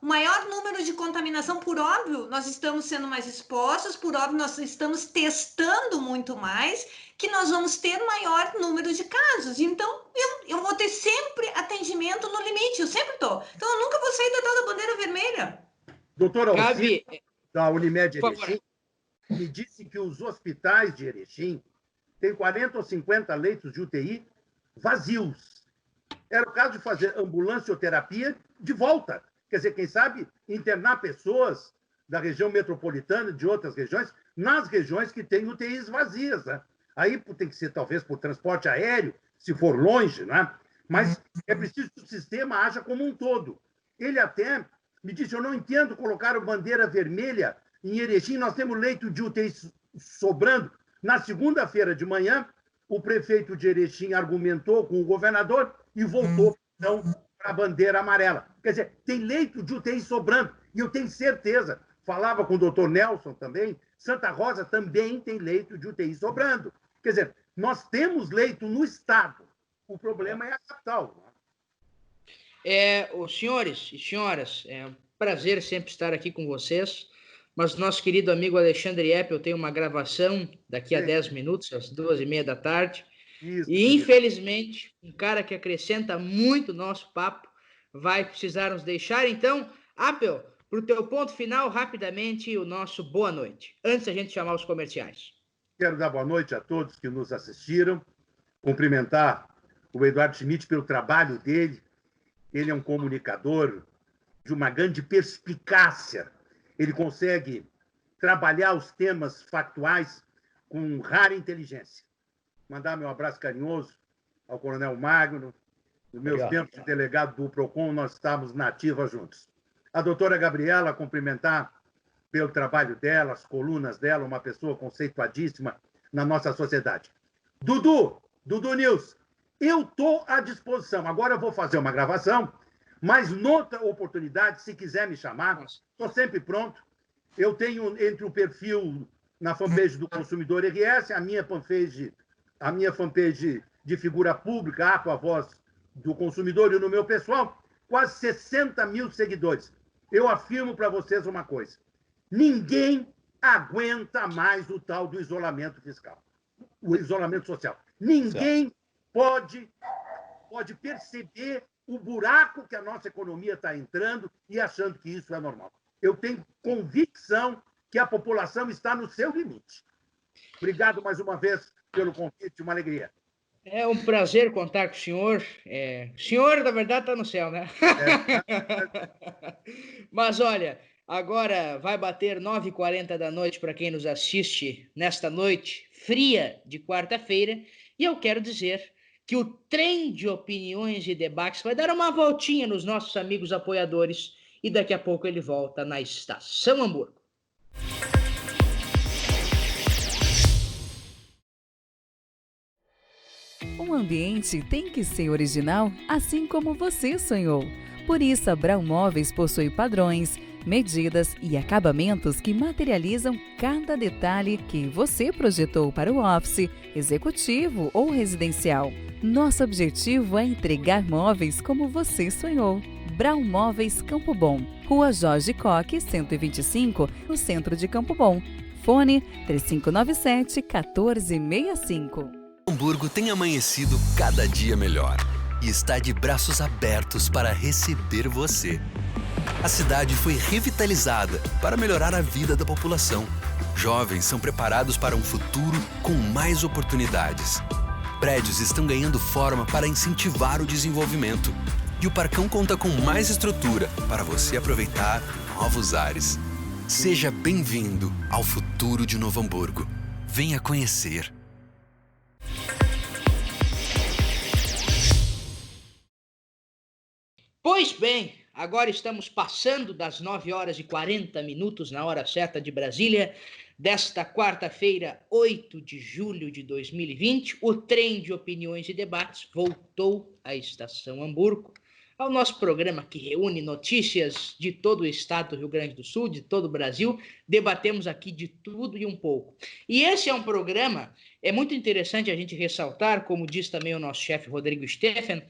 o maior número de contaminação, por óbvio, nós estamos sendo mais expostos, por óbvio, nós estamos testando muito mais, que nós vamos ter maior número de casos. Então, eu vou ter sempre atendimento no limite, eu sempre estou. Então, eu nunca vou sair da tal da bandeira vermelha. Doutora Alcide, da Unimed Erechim, me disse que os hospitais de Erechim têm 40 ou 50 leitos de UTI vazios. Era o caso de fazer ambulancioterapia de volta. Quer dizer, quem sabe internar pessoas da região metropolitana, de outras regiões, nas regiões que têm UTIs vazias. Né? Aí tem que ser, talvez, por transporte aéreo, se for longe, né? Mas é preciso que o sistema haja como um todo. Ele até me disse, eu não entendo colocar a bandeira vermelha em Erechim, nós temos leito de UTI sobrando. Na segunda-feira de manhã, o prefeito de Erechim argumentou com o governador e voltou, então, para a bandeira amarela. Quer dizer, tem leito de UTI sobrando. E eu tenho certeza, falava com o doutor Nelson também, Santa Rosa também tem leito de UTI sobrando. Quer dizer, nós temos leito no estado. O problema é a capital. Os senhores e senhoras, é um prazer sempre estar aqui com vocês. Mas nosso querido amigo Alexandre Eppel tem uma gravação daqui a 10 minutos, às 2h30 da tarde. Isso, e, infelizmente, um cara que acrescenta muito nosso papo vai precisar nos deixar. Então, Eppel, para o teu ponto final, rapidamente, o nosso boa noite, antes da gente chamar os comerciais. Quero dar boa noite a todos que nos assistiram, cumprimentar o Eduardo Schmidt pelo trabalho dele. Ele é um comunicador de uma grande perspicácia. Ele consegue trabalhar os temas factuais com rara inteligência. Mandar meu abraço carinhoso ao Coronel Magno. Nos meus tempos de delegado do PROCON, nós estávamos na ativa juntos. A doutora Gabriela, cumprimentar pelo trabalho dela, as colunas dela, uma pessoa conceituadíssima na nossa sociedade. Dudu News, eu estou à disposição. Agora eu vou fazer uma gravação, mas noutra oportunidade, se quiser me chamar, estou sempre pronto. Eu tenho entre o perfil na fanpage do Consumidor RS, a minha fanpage de figura pública, a voz do consumidor, e no meu pessoal, quase 60 mil seguidores. Eu afirmo para vocês uma coisa: ninguém aguenta mais o tal do isolamento fiscal, o isolamento social. Ninguém pode perceber o buraco que a nossa economia está entrando e achando que isso é normal. Eu tenho convicção que a população está no seu limite. Obrigado mais uma vez pelo convite, uma alegria. É um prazer contar com o senhor. O senhor, na verdade, está no céu, né? Mas, olha, agora vai bater 9h40 da noite para quem nos assiste nesta noite fria de quarta-feira, e eu quero dizer que o trem de opiniões e debates vai dar uma voltinha nos nossos amigos apoiadores e daqui a pouco ele volta na Estação Hamburgo. Um ambiente tem que ser original, assim como você sonhou. Por isso, a Brau Móveis possui padrões, medidas e acabamentos que materializam cada detalhe que você projetou para o office, executivo ou residencial. Nosso objetivo é entregar móveis como você sonhou. Brau Móveis Campo Bom, Rua Jorge Coque, 125, no centro de Campo Bom. Fone 3597-1465. Hamburgo tem amanhecido cada dia melhor e está de braços abertos para receber você. A cidade foi revitalizada para melhorar a vida da população. Jovens são preparados para um futuro com mais oportunidades. Prédios estão ganhando forma para incentivar o desenvolvimento. E o Parcão conta com mais estrutura para você aproveitar novos ares. Seja bem-vindo ao futuro de Novo Hamburgo. Venha conhecer. Pois bem, agora estamos passando das 9h40 na hora certa de Brasília, desta quarta-feira, 8 de julho de 2020. O trem de opiniões e debates voltou à Estação Hamburgo, ao nosso programa que reúne notícias de todo o estado do Rio Grande do Sul, de todo o Brasil. Debatemos aqui de tudo e um pouco. E esse é um programa, é muito interessante a gente ressaltar, como diz também o nosso chefe Rodrigo Steffen,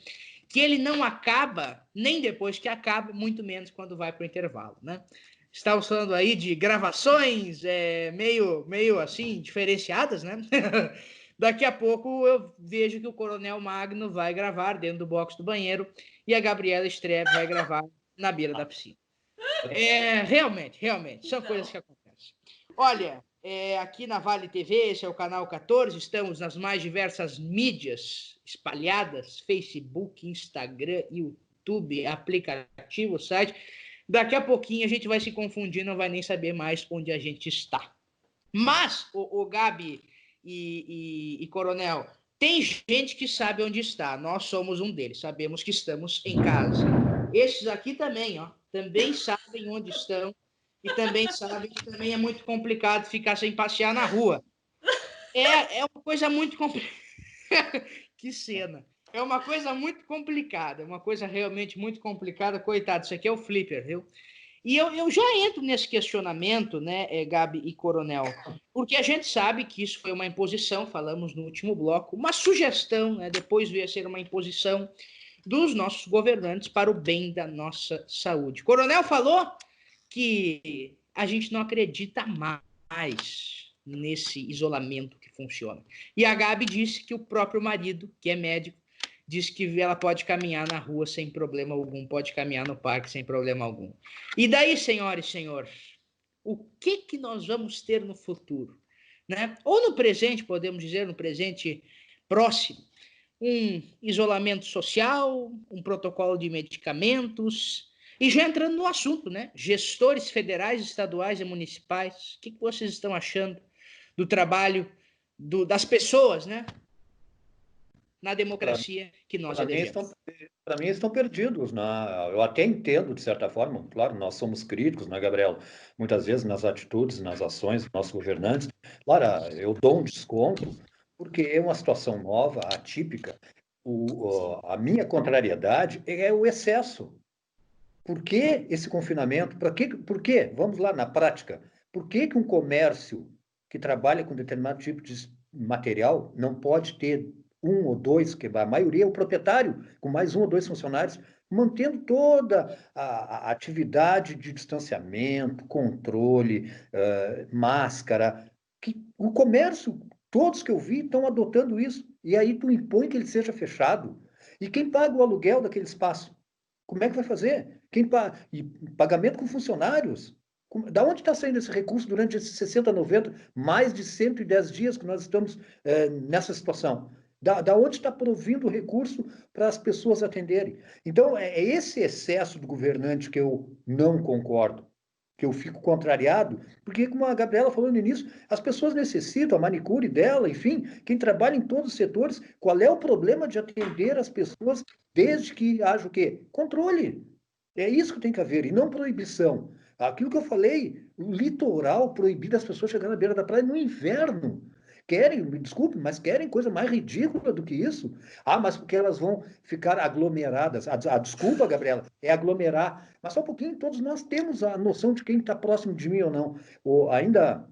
que ele não acaba nem depois que acaba, muito menos quando vai para o intervalo, né? Estamos falando aí de gravações meio assim, diferenciadas, né? Daqui a pouco eu vejo que o Coronel Magno vai gravar dentro do box do banheiro e a Gabriela Strebe vai gravar na beira da piscina. Realmente, são coisas que acontecem. Olha, aqui na Vale TV, esse é o canal 14, estamos nas mais diversas mídias espalhadas, Facebook, Instagram, YouTube, aplicativo, site. Daqui a pouquinho a gente vai se confundir, não vai nem saber mais onde a gente está. Mas, o Gabi e Coronel, tem gente que sabe onde está, nós somos um deles, sabemos que estamos em casa. Esses aqui também, também sabem onde estão e também sabem que também é muito complicado ficar sem passear na rua. É uma coisa muito complicada. Que cena! É uma coisa muito complicada, uma coisa realmente muito complicada. Coitado, isso aqui é o Flipper, viu? E eu já entro nesse questionamento, né, Gabi e Coronel, porque a gente sabe que isso foi uma imposição, falamos no último bloco, uma sugestão, né, depois veio a ser uma imposição dos nossos governantes para o bem da nossa saúde. Coronel falou que a gente não acredita mais nesse isolamento que funciona. E a Gabi disse que o próprio marido, que é médico, diz que ela pode caminhar na rua sem problema algum, pode caminhar no parque sem problema algum. E daí, senhoras e senhores, o que nós vamos ter no futuro? Né? Ou no presente, podemos dizer, no presente próximo, um isolamento social, um protocolo de medicamentos. E já entrando no assunto, né? Gestores federais, estaduais e municipais, o que vocês estão achando do trabalho das pessoas, né? Na democracia que nós elegemos. Para mim, estão perdidos. Eu até entendo, de certa forma, claro, nós somos críticos, né, Gabriel? Muitas vezes nas atitudes, nas ações dos nossos governantes. Claro, eu dou um desconto, porque é uma situação nova, atípica. A minha contrariedade é o excesso. Por que esse confinamento? Por quê? Vamos lá, na prática. Por que um comércio que trabalha com determinado tipo de material não pode ter um ou dois, que a maioria é o proprietário, com mais um ou dois funcionários, mantendo toda a atividade de distanciamento, controle, máscara? O comércio, todos que eu vi, estão adotando isso. E aí tu impõe que ele seja fechado. E quem paga o aluguel daquele espaço? Como é que vai fazer? E pagamento com funcionários? Da onde está saindo esse recurso durante esses 60, 90, mais de 110 dias que nós estamos nessa situação? Da onde está provindo o recurso para as pessoas atenderem? Então, é esse excesso do governante que eu não concordo, que eu fico contrariado, porque, como a Gabriela falou no início, as pessoas necessitam, a manicure dela, enfim, quem trabalha em todos os setores, qual é o problema de atender as pessoas desde que haja o quê? Controle. É isso que tem que haver, e não proibição. Aquilo que eu falei, o litoral proibir as pessoas chegarem na beira da praia no inverno. Querem, me desculpe, mas querem coisa mais ridícula do que isso. Mas porque elas vão ficar aglomeradas. A desculpa, Gabriela, é aglomerar. Mas só um pouquinho, todos nós temos a noção de quem está próximo de mim ou não. Ainda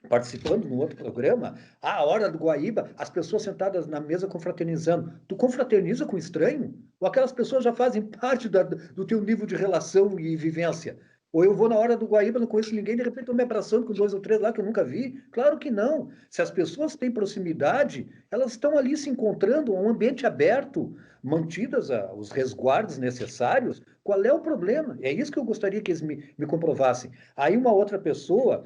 participando no outro programa, a hora do Guaíba, as pessoas sentadas na mesa confraternizando. Tu confraterniza com estranho? Ou aquelas pessoas já fazem parte do teu nível de relação e vivência? Ou eu vou na hora do Guaíba, não conheço ninguém, de repente estou me abraçando com 2 ou 3 lá que eu nunca vi? Claro que não. Se as pessoas têm proximidade, elas estão ali se encontrando, um ambiente aberto, mantidas os resguardos necessários, qual é o problema? É isso que eu gostaria que eles me comprovassem. Aí uma outra pessoa,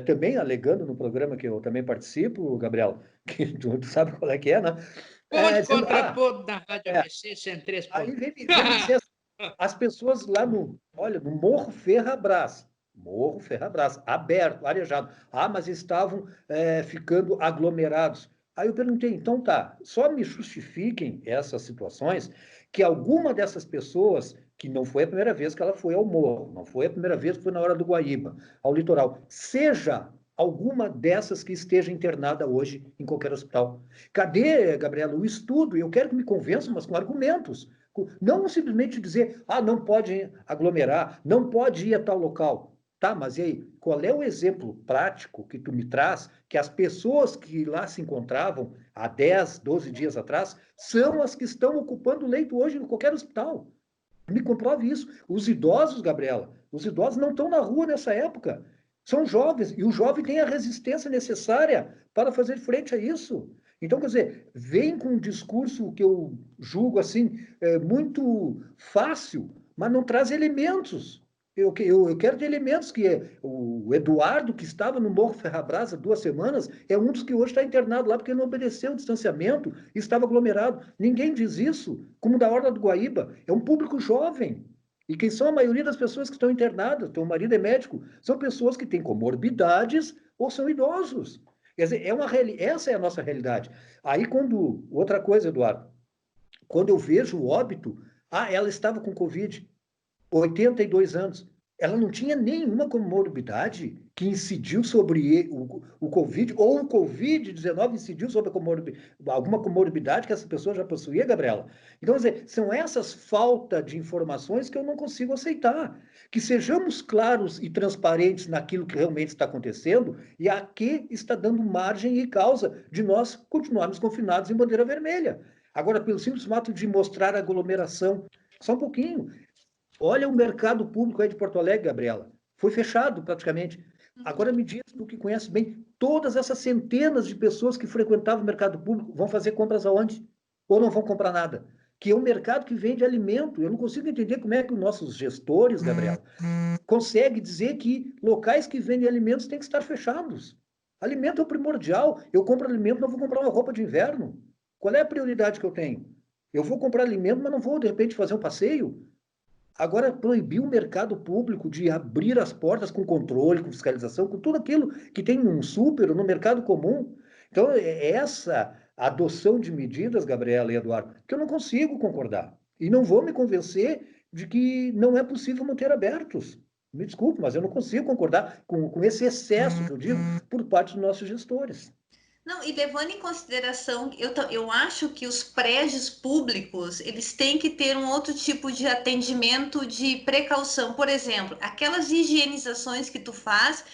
também alegando no programa que eu também participo, Gabriel, que tu sabe qual é que é, né? Pode Dizendo, contrapor na Rádio ABC 103 aí pontos. vem me dizer as pessoas lá no Morro Ferrabras, aberto, arejado. Mas estavam ficando aglomerados. Aí eu perguntei, então tá, só me justifiquem essas situações que alguma dessas pessoas, que não foi a primeira vez que ela foi ao morro, não foi a primeira vez que foi na hora do Guaíba, ao litoral, seja alguma dessas que esteja internada hoje em qualquer hospital. Cadê, Gabriela, o estudo? Eu quero que me convençam, mas com argumentos. Não simplesmente dizer, não pode aglomerar, não pode ir a tal local. Tá, mas e aí, qual é o exemplo prático que tu me traz que as pessoas que lá se encontravam há 10, 12 dias atrás são as que estão ocupando o leito hoje em qualquer hospital? Me comprove isso. Os idosos, Gabriela, os idosos não estão na rua nessa época. São jovens, e o jovem tem a resistência necessária para fazer frente a isso. Então, quer dizer, vem com um discurso que eu julgo assim, muito fácil, mas não traz elementos. Eu quero ter elementos que o Eduardo, que estava no Morro Ferrabras há 2 semanas, é um dos que hoje está internado lá porque não obedeceu o distanciamento e estava aglomerado. Ninguém diz isso, como da Orla do Guaíba. É um público jovem. E quem são a maioria das pessoas que estão internadas? Teu marido é médico. São pessoas que têm comorbidades ou são idosos. Quer dizer, essa é a nossa realidade. Aí, outra coisa, Eduardo, quando eu vejo o óbito, ela estava com Covid, 82 anos. Ela não tinha nenhuma comorbidade que incidiu sobre o Covid, ou o Covid-19 incidiu sobre alguma comorbidade que essa pessoa já possuía, Gabriela. Então, quer dizer, são essas faltas de informações que eu não consigo aceitar. Que sejamos claros e transparentes naquilo que realmente está acontecendo e a que está dando margem e causa de nós continuarmos confinados em bandeira vermelha. Agora, pelo simples fato de mostrar aglomeração, só um pouquinho. Olha o mercado público aí de Porto Alegre, Gabriela. Foi fechado praticamente. Agora me diz, tu que conhece bem, todas essas centenas de pessoas que frequentavam o mercado público vão fazer compras aonde? Ou não vão comprar nada? Que é um mercado que vende alimento. Eu não consigo entender como é que os nossos gestores, Gabriela, conseguem dizer que locais que vendem alimentos têm que estar fechados. Alimento é o primordial. Eu compro alimento, não vou comprar uma roupa de inverno. Qual é a prioridade que eu tenho? Eu vou comprar alimento, mas não vou, de repente, fazer um passeio? Agora, proibir o mercado público de abrir as portas com controle, com fiscalização, com tudo aquilo que tem um super no mercado comum. Então, essa adoção de medidas, Gabriela e Eduardo, que eu não consigo concordar. E não vou me convencer de que não é possível manter abertos. Me desculpe, mas eu não consigo concordar com esse excesso, que eu digo, por parte dos nossos gestores. Não, e levando em consideração, eu acho que os prédios públicos, eles têm que ter um outro tipo de atendimento de precaução. Por exemplo, aquelas higienizações que tu faz,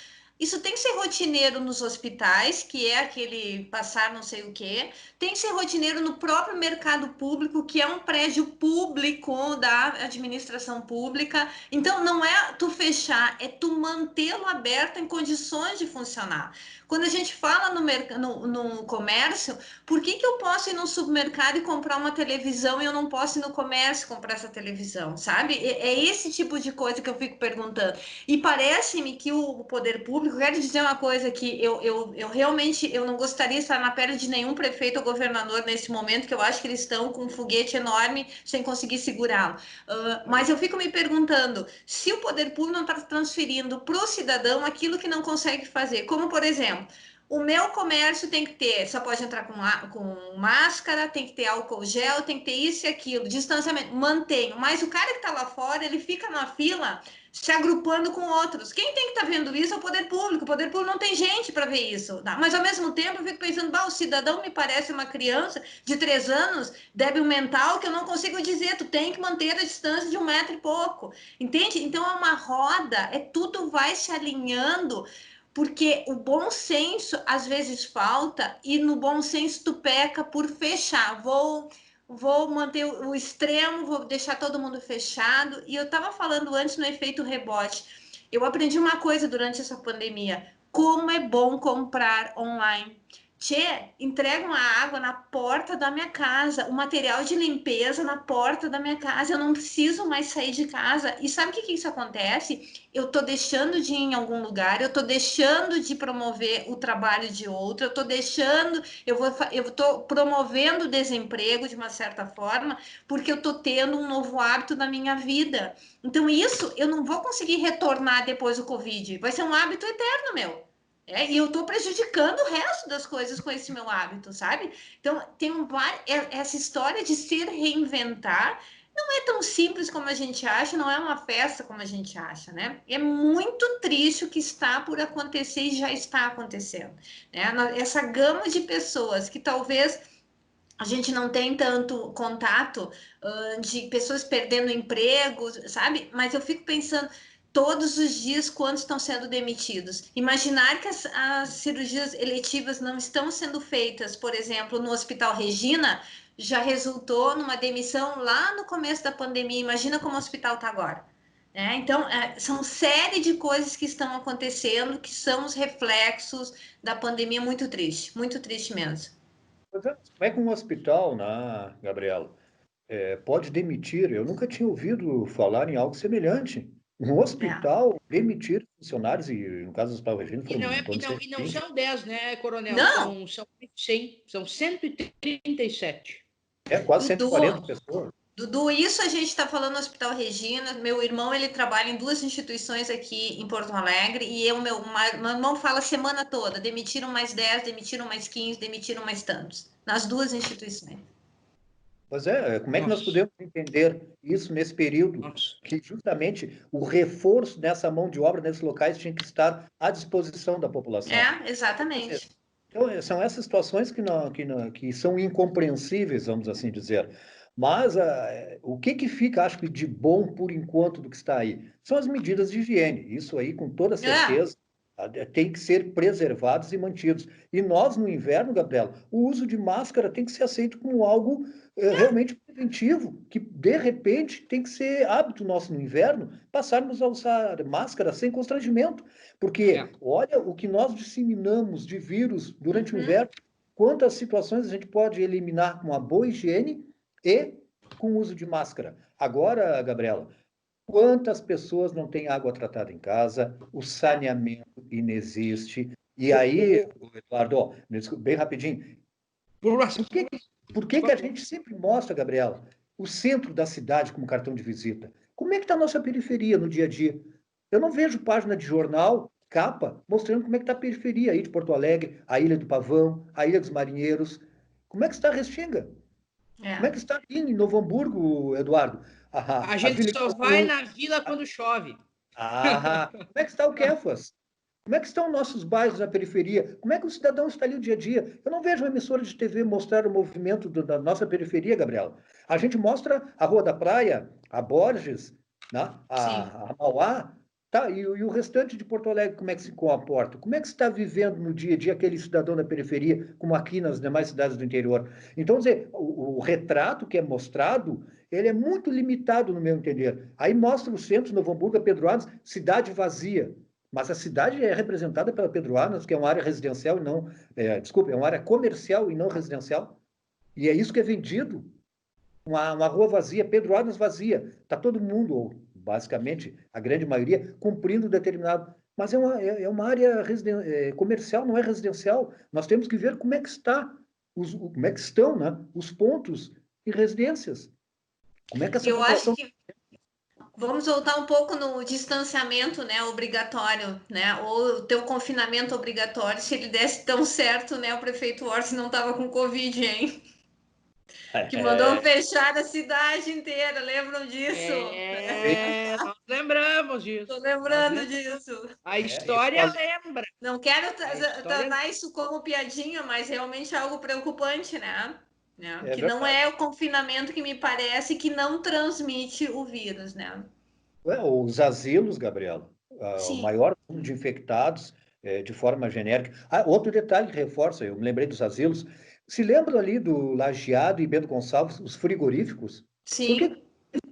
isso tem que ser rotineiro nos hospitais, que é aquele passar não sei o quê. Tem que ser rotineiro no próprio mercado público, que é um prédio público da administração pública. Então, não é tu fechar, é tu mantê-lo aberto em condições de funcionar. Quando a gente fala no comércio, por que eu posso ir no supermercado e comprar uma televisão e eu não posso ir no comércio comprar essa televisão, sabe? É esse tipo de coisa que eu fico perguntando. E parece-me que o poder público, quero dizer uma coisa que eu realmente eu não gostaria de estar na pele de nenhum prefeito ou governador nesse momento, que eu acho que eles estão com um foguete enorme sem conseguir segurá-lo. Mas eu fico me perguntando se o poder público não está transferindo para o cidadão aquilo que não consegue fazer, como por exemplo, o meu comércio tem que ter, só pode entrar com máscara, tem que ter álcool gel, tem que ter isso e aquilo, distanciamento, mantenho. Mas o cara que está lá fora, ele fica na fila se agrupando com outros. Quem tem que estar vendo isso é o poder público. O poder público não tem gente para ver isso. Tá? Mas, ao mesmo tempo, eu fico pensando, o cidadão me parece uma criança de 3 anos, débil mental, que eu não consigo dizer, tu tem que manter a distância de 1 metro e pouco. Entende? Então, é uma roda, tudo vai se alinhando, porque o bom senso às vezes falta e no bom senso tu peca por fechar. Vou manter o extremo, vou deixar todo mundo fechado. E eu estava falando antes no efeito rebote. Eu aprendi uma coisa durante essa pandemia: como é bom comprar online. Tchê, entregam a água na porta da minha casa, o material de limpeza na porta da minha casa, eu não preciso mais sair de casa. E sabe o que isso acontece? Eu tô deixando de ir em algum lugar, eu tô deixando de promover o trabalho de outro, eu tô deixando, eu tô promovendo o desemprego de uma certa forma, porque eu tô tendo um novo hábito na minha vida. Então isso eu não vou conseguir retornar depois do Covid, vai ser um hábito eterno meu. E eu estou prejudicando o resto das coisas com esse meu hábito, sabe? Então, essa história de se reinventar não é tão simples como a gente acha, não é uma festa como a gente acha, né? É muito triste o que está por acontecer e já está acontecendo, né? Essa gama de pessoas que talvez a gente não tem tanto contato, de pessoas perdendo empregos, sabe? Mas eu fico pensando, todos os dias, quantos estão sendo demitidos? Imaginar que as cirurgias eletivas não estão sendo feitas, por exemplo, no Hospital Regina, já resultou numa demissão lá no começo da pandemia. Imagina como o hospital está agora. Então, são série de coisas que estão acontecendo, que são os reflexos da pandemia. Muito triste mesmo. Como é que um hospital, né, Gabriela, pode demitir? Eu nunca tinha ouvido falar em algo semelhante. Um hospital demitir funcionários, e no caso do Hospital Regina E foram não, em torno de e não 120. são 10, né, Coronel? Não. São 100, são 137. Quase Dudu, 140 pessoas. Dudu, isso a gente está falando no Hospital Regina. Meu irmão, ele trabalha em 2 instituições aqui em Porto Alegre, e meu irmão fala a semana toda, demitiram mais 10, demitiram mais 15, demitiram mais tantos, nas 2 instituições. Pois como é que nós Nossa. podemos entender isso nesse período? Nossa. Que justamente o reforço dessa mão de obra nesses locais tinha que estar à disposição da população. Exatamente. Então, são essas situações que são incompreensíveis, vamos assim dizer. Mas o que fica, acho que, de bom por enquanto do que está aí? São as medidas de higiene. Isso aí, com toda certeza, tem que ser preservados e mantidos. E nós, no inverno, Gabriela, o uso de máscara tem que ser aceito como algo realmente preventivo, que, de repente, tem que ser hábito nosso no inverno, passarmos a usar máscara sem constrangimento. Porque olha o que nós disseminamos de vírus durante o inverno, quantas situações a gente pode eliminar com uma boa higiene e com o uso de máscara. Agora, Gabriela, quantas pessoas não têm água tratada em casa, o saneamento inexiste, e aí, Eduardo, bem rapidinho, por que a gente sempre mostra, Gabriela, o centro da cidade como cartão de visita? Como é que está a nossa periferia no dia a dia? Eu não vejo página de jornal, capa, mostrando como é que está a periferia aí de Porto Alegre, a Ilha do Pavão, a Ilha dos Marinheiros. Como é que está a Restinga? Como é que está aqui em Novo Hamburgo, Eduardo? A gente só vai na vila quando chove. Como é que está o Quefas? Como é que estão nossos bairros na periferia? Como é que o cidadão está ali o dia a dia? Eu não vejo uma emissora de TV mostrar o movimento da nossa periferia, Gabriela. A gente mostra a Rua da Praia, a Borges, né? a Mauá, tá? E o restante de Porto Alegre, como é que se comporta? Como é que está vivendo no dia a dia aquele cidadão da periferia, como aqui nas demais cidades do interior? Então, dizer, o retrato que é mostrado, ele é muito limitado, no meu entender. Aí mostra o centro de Novo Hamburgo, a Pedro Arnes, cidade vazia. Mas a cidade é representada pela Pedro Arnes, que é uma área residencial e não... é uma área comercial e não residencial. E é isso que é vendido. Uma rua vazia, Pedro Arnes vazia. Está todo mundo, ou basicamente a grande maioria, cumprindo determinado... Mas é uma área comercial, não é residencial. Nós temos que ver como é que como é que estão, né, os pontos em residências. Como é que essa população... acho que vamos voltar um pouco no distanciamento, né, obrigatório, né, ou o teu confinamento obrigatório, se ele desse tão certo, né, o prefeito Orsi não estava com Covid, hein? Que mandou fechar a cidade inteira, lembram disso? Nós lembramos disso. Estou lembrando disso. A história lembra. Não quero tornar isso como piadinha, mas realmente é algo preocupante, né? Que não é o confinamento que me parece que não transmite o vírus, né? Os asilos, Gabriela, o maior número de infectados de forma genérica. Outro detalhe que reforça, eu me lembrei dos asilos, se lembram ali do Lajeado e Bento Gonçalves, os frigoríficos? Sim. Por que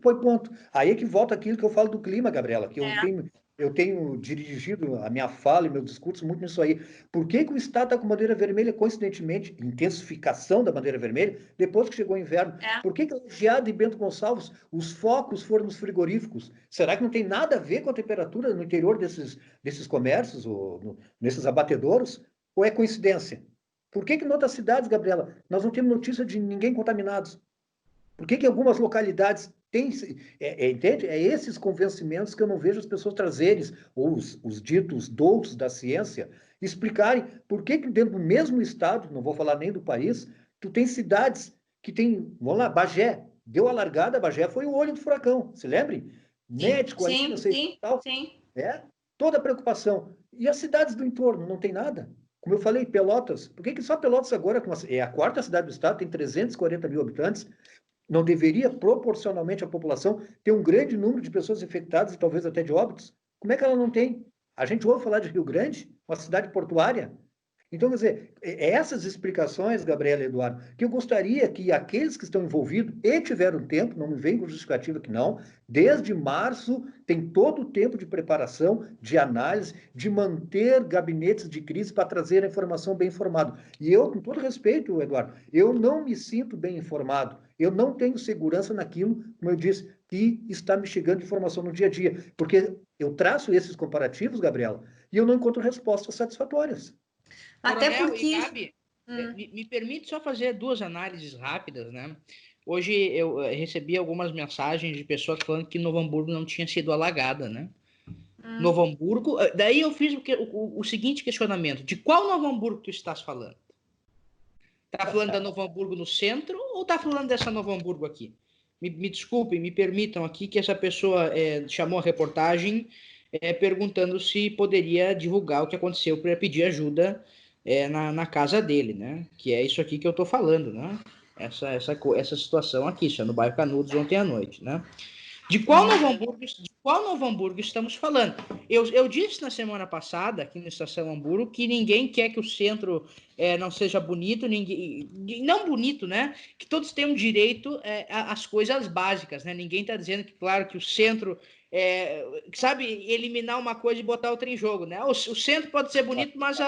foi ponto? Aí é que volta aquilo que eu falo do clima, Gabriela, que eu tenho eu tenho dirigido a minha fala e meu discurso muito nisso aí. Por que que o Estado está com bandeira vermelha, coincidentemente, intensificação da bandeira vermelha, depois que chegou o inverno? Por que que Lajeado e Bento Gonçalves, os focos foram nos frigoríficos? Será que não tem nada a ver com a temperatura no interior desses comércios, ou nesses abatedouros? Ou é coincidência? Por que que em outras cidades, Gabriela, nós não temos notícia de ninguém contaminados? Por que que algumas localidades têm... entende? É esses convencimentos que eu não vejo as pessoas trazerem, ou os ditos doutos da ciência, explicarem por que que dentro do mesmo estado, não vou falar nem do país, tu tem cidades que tem... Vamos lá, Bagé. Deu a largada, Bagé foi o olho do furacão. Se lembrem? Médico ali, não sei tal. Sim. Toda a preocupação. E as cidades do entorno, não tem nada. Como eu falei, Pelotas. Por que que só Pelotas agora, é a quarta cidade do estado, tem 340 mil habitantes, não deveria, proporcionalmente à população, ter um grande número de pessoas infectadas e talvez até de óbitos? Como é que ela não tem? A gente ouve falar de Rio Grande, uma cidade portuária. Então, quer dizer, essas explicações, Gabriela e Eduardo, que eu gostaria que aqueles que estão envolvidos e tiveram tempo, não me vem com justificativa que não, desde março tem todo o tempo de preparação, de análise, de manter gabinetes de crise para trazer a informação bem informada. E eu, com todo respeito, Eduardo, eu não me sinto bem informado, eu não tenho segurança naquilo, como eu disse, que está me chegando informação no dia a dia, porque eu traço esses comparativos, Gabriela, e eu não encontro respostas satisfatórias. Até Coronel porque... e Gabi, me permite só fazer duas análises rápidas, né? Hoje eu recebi algumas mensagens de pessoas falando que Novo Hamburgo não tinha sido alagada, né? Novo Hamburgo... Daí eu fiz o seguinte questionamento. De qual Novo Hamburgo tu estás falando? Tá falando da Novo Hamburgo no centro ou tá falando dessa Novo Hamburgo aqui? Me desculpem, me permitam aqui que essa pessoa chamou a reportagem perguntando se poderia divulgar o que aconteceu para pedir ajuda na casa dele, né? Que é isso aqui que eu estou falando, né? Essa situação aqui, isso é no bairro Canudos ontem à noite, né? De qual Novo Hamburgo estamos falando? Eu disse na semana passada, aqui na Estação Hamburgo, que ninguém quer que o centro não seja bonito, não bonito, né? Que todos tenham direito às coisas básicas, né? Ninguém está dizendo que, claro, que o centro... sabe, eliminar uma coisa e botar outra em jogo, né? O centro pode ser bonito, mas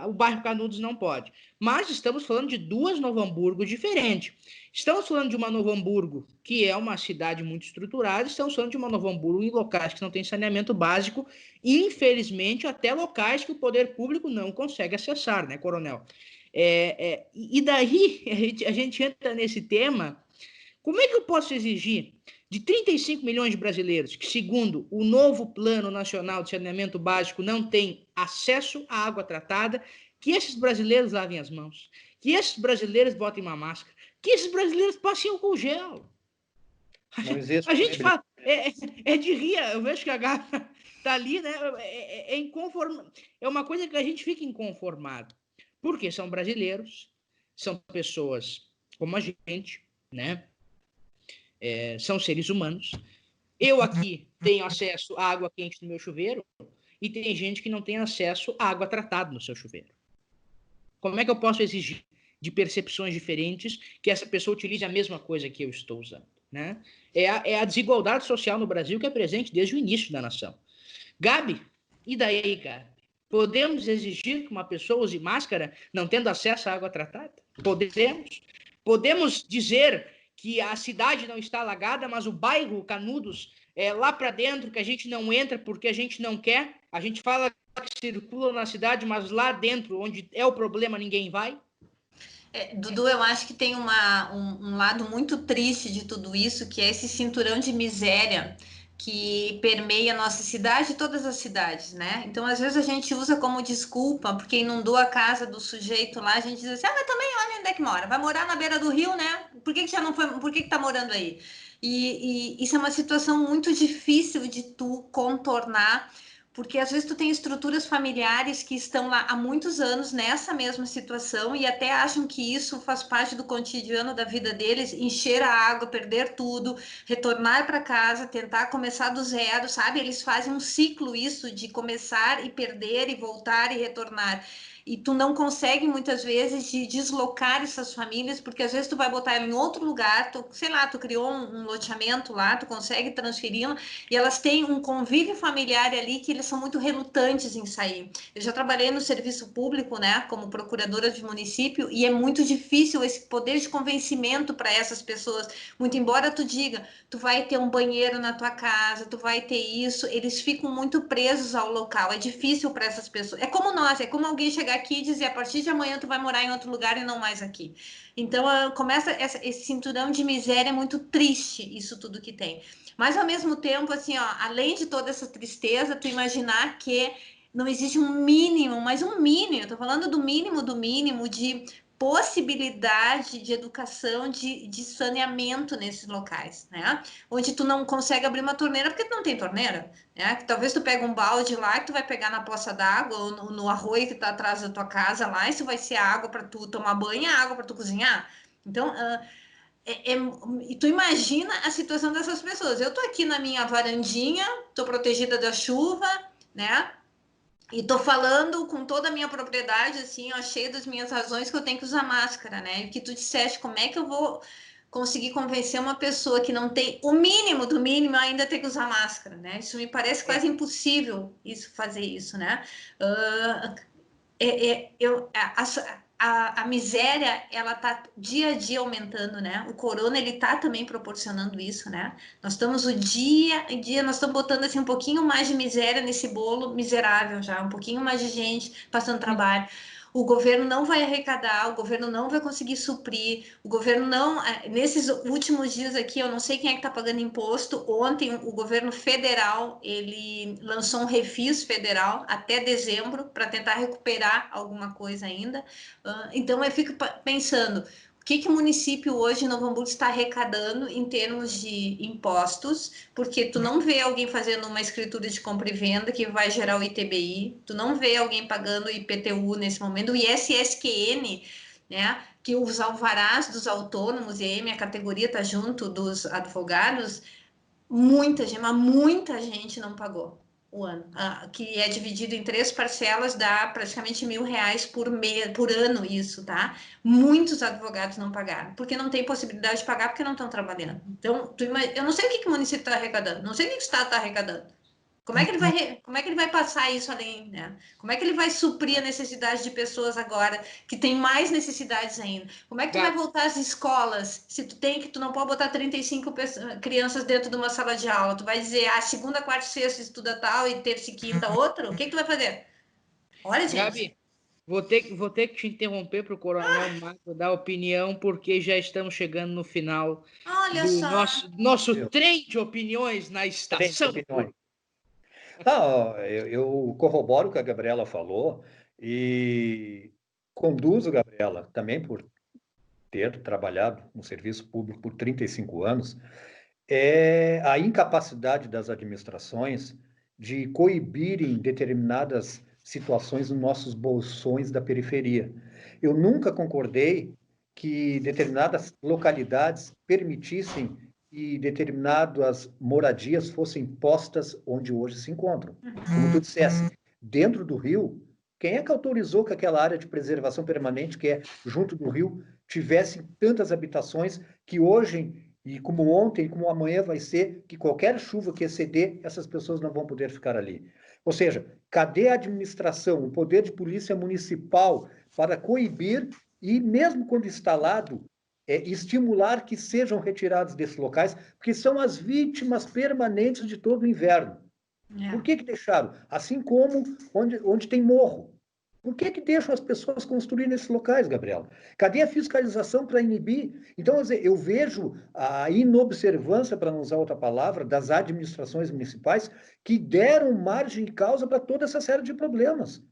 o bairro Canudos não pode. Mas estamos falando de duas Novo Hamburgo diferentes. Estamos falando de uma Novo Hamburgo, que é uma cidade muito estruturada, estamos falando de uma Novo Hamburgo em locais que não tem saneamento básico e, infelizmente, até locais que o poder público não consegue acessar, né, Coronel? E daí a gente entra nesse tema. Como é que eu posso exigir de 35 milhões de brasileiros que, segundo o novo Plano Nacional de Saneamento Básico, não têm acesso à água tratada, que esses brasileiros lavem as mãos, que esses brasileiros botem uma máscara, que esses brasileiros passem álcool gel? A gente fala, de rir, eu vejo que a Gabi está ali, né? É uma coisa que a gente fica inconformado, porque são brasileiros, são pessoas como a gente, né? São seres humanos. Eu aqui tenho acesso à água quente no meu chuveiro e tem gente que não tem acesso à água tratada no seu chuveiro. Como é que eu posso exigir de percepções diferentes que essa pessoa utilize a mesma coisa que eu estou usando, né? É a desigualdade social no Brasil que é presente desde o início da nação. Gabi, e daí, Gabi? Podemos exigir que uma pessoa use máscara não tendo acesso à água tratada? Podemos dizer que a cidade não está alagada, mas o bairro Canudos lá para dentro, que a gente não entra porque a gente não quer? A gente fala que circula na cidade, mas lá dentro, onde é o problema, ninguém vai? Dudu, eu acho que tem um lado muito triste de tudo isso, que é esse cinturão de miséria que permeia a nossa cidade e todas as cidades, né? Então, às vezes a gente usa como desculpa, porque inundou a casa do sujeito lá, a gente diz assim, mas também olha onde é que mora, vai morar na beira do rio, né? Por que já não foi, por que tá morando aí? E isso é uma situação muito difícil de tu contornar, porque às vezes tu tem estruturas familiares que estão lá há muitos anos nessa mesma situação e até acham que isso faz parte do cotidiano da vida deles, encher a água, perder tudo, retornar para casa, tentar começar do zero, sabe? Eles fazem um ciclo isso de começar e perder e voltar e retornar. e tu não consegue muitas vezes de deslocar essas famílias, porque às vezes tu vai botar ela em outro lugar, tu, sei lá, tu criou um loteamento lá, tu consegue transferi-la, e elas têm um convívio familiar ali que eles são muito relutantes em sair. Eu já trabalhei no serviço público, né, como procuradora de município, e é muito difícil esse poder de convencimento para essas pessoas. Muito embora tu diga, tu vai ter um banheiro na tua casa, tu vai ter isso, eles ficam muito presos ao local. É difícil para essas pessoas. É como nós, é como alguém chegar aqui e dizer, a partir de amanhã tu vai morar em outro lugar e não mais aqui. Então, começa esse cinturão de miséria, é muito triste isso tudo que tem. Mas, ao mesmo tempo, assim, ó, além de toda essa tristeza, tu imaginar que não existe um mínimo, mas um mínimo, eu tô falando do mínimo de possibilidade de educação, de saneamento nesses locais, né? Onde tu não consegue abrir uma torneira porque tu não tem torneira, né? Talvez tu pegue um balde lá que tu vai pegar na poça d'água ou no arroio que tá atrás da tua casa lá, isso vai ser a água para tu tomar banho, a água para tu cozinhar. Então, e tu imagina a situação dessas pessoas. Eu tô aqui na minha varandinha, tô protegida da chuva, né? E tô falando com toda a minha propriedade, assim, ó, cheia das minhas razões que eu tenho que usar máscara, né? E que tu disseste, como é que eu vou conseguir convencer uma pessoa que não tem o mínimo do mínimo ainda ter que usar máscara, né? Isso me parece quase impossível, fazer isso, né? A miséria, ela tá dia a dia aumentando, né? O corona, ele tá também proporcionando isso, né? Nós estamos dia a dia, nós estamos botando assim um pouquinho mais de miséria nesse bolo miserável já, um pouquinho mais de gente passando trabalho. O governo não vai arrecadar, o governo não vai conseguir suprir, o governo não... Nesses últimos dias aqui, eu não sei quem é que está pagando imposto. Ontem, o governo federal, ele lançou um refis federal até dezembro para tentar recuperar alguma coisa ainda. Então, eu fico pensando... O que o município hoje em Novo Hamburgo está arrecadando em termos de impostos? Porque tu não vê alguém fazendo uma escritura de compra e venda que vai gerar o ITBI, tu não vê alguém pagando o IPTU nesse momento, o ISSQN, né? Que os alvarás dos autônomos, e aí minha categoria está junto dos advogados, muita gente não pagou o ano, que é dividido em 3 parcelas, dá praticamente R$1.000 por ano isso, tá? Muitos advogados não pagaram, porque não tem possibilidade de pagar, porque não estão trabalhando. Então, eu não sei o que o município está arrecadando, não sei o que o Estado está arrecadando. Como é que ele vai passar isso além, né? Como é que ele vai suprir a necessidade de pessoas agora que tem mais necessidades ainda? Como é que tu vai voltar às escolas se tu não pode botar 35 crianças dentro de uma sala de aula? Tu vai dizer, segunda, quarta e sexta estuda tal e terça e quinta outro? O que tu vai fazer? Olha, gente. Gabi, vou ter que te interromper para o Coronel Marco dar opinião, porque já estamos chegando no final do nosso trem de opiniões na estação. Eu corroboro o que a Gabriela falou e conduzo, Gabriela, também por ter trabalhado no serviço público por 35 anos, é a incapacidade das administrações de coibirem determinadas situações nos nossos bolsões da periferia. Eu nunca concordei que determinadas localidades permitissem e determinadas moradias fossem postas onde hoje se encontram. Como tu dissesse, dentro do rio, quem é que autorizou que aquela área de preservação permanente, que é junto do rio, tivesse tantas habitações que hoje, e como ontem, e como amanhã vai ser, que qualquer chuva que exceder, essas pessoas não vão poder ficar ali. Ou seja, cadê a administração, o poder de polícia municipal para coibir e, mesmo quando instalado, estimular que sejam retirados desses locais, porque são as vítimas permanentes de todo o inverno. Por que deixaram? Assim como onde tem morro. Por que deixam as pessoas construir nesses locais, Gabriela? Cadê a fiscalização para inibir? Então, eu vejo a inobservância, para não usar outra palavra, das administrações municipais que deram margem e causa para toda essa série de problemas.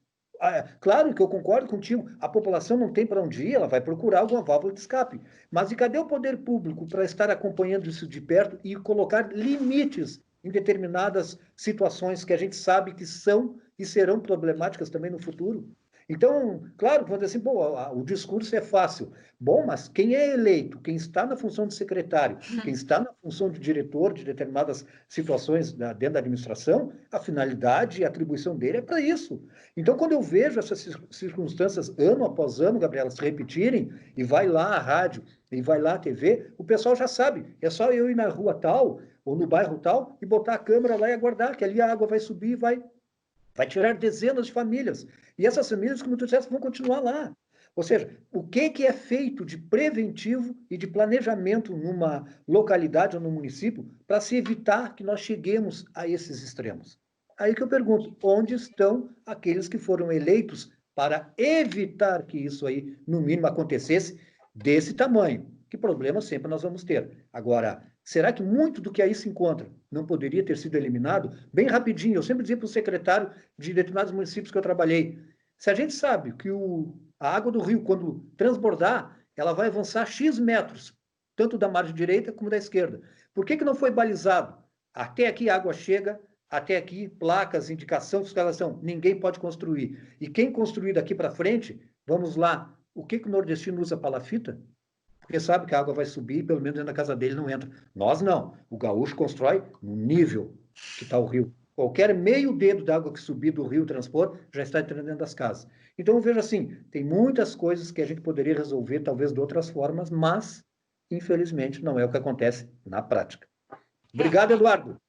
Claro que eu concordo contigo, a população não tem para onde ir, ela vai procurar alguma válvula de escape. Mas e cadê o poder público para estar acompanhando isso de perto e colocar limites em determinadas situações que a gente sabe que são e serão problemáticas também no futuro? Então, claro, quando assim, o discurso é fácil. Bom, mas quem é eleito, quem está na função de secretário, quem está na função de diretor de determinadas situações dentro da administração, a finalidade e a atribuição dele é para isso. Então, quando eu vejo essas circunstâncias ano após ano, Gabriela, se repetirem, e vai lá a rádio, e vai lá a TV, o pessoal já sabe. É só eu ir na rua tal, ou no bairro tal, e botar a câmera lá e aguardar, que ali a água vai subir e vai tirar dezenas de famílias. E essas famílias, como tu disseste, vão continuar lá. Ou seja, o que é feito de preventivo e de planejamento numa localidade ou num município para se evitar que nós cheguemos a esses extremos? Aí que eu pergunto, onde estão aqueles que foram eleitos para evitar que isso aí, no mínimo, acontecesse desse tamanho? Que problema sempre nós vamos ter. Agora, será que muito do que aí se encontra não poderia ter sido eliminado? Bem rapidinho, eu sempre dizia para o secretário de determinados municípios que eu trabalhei, se a gente sabe que a água do rio, quando transbordar, ela vai avançar X metros, tanto da margem direita como da esquerda. Por que não foi balizado? Até aqui a água chega, até aqui placas, indicação, fiscalização, ninguém pode construir. E quem construir daqui para frente, vamos lá, o que o nordestino usa palafita? Porque sabe que a água vai subir e pelo menos dentro da casa dele não entra. Nós não. O gaúcho constrói no nível que está o rio. Qualquer meio dedo d'água que subir do rio transpor já está entrando dentro das casas. Então, eu vejo assim, tem muitas coisas que a gente poderia resolver, talvez de outras formas, mas, infelizmente, não é o que acontece na prática. Obrigado, Eduardo.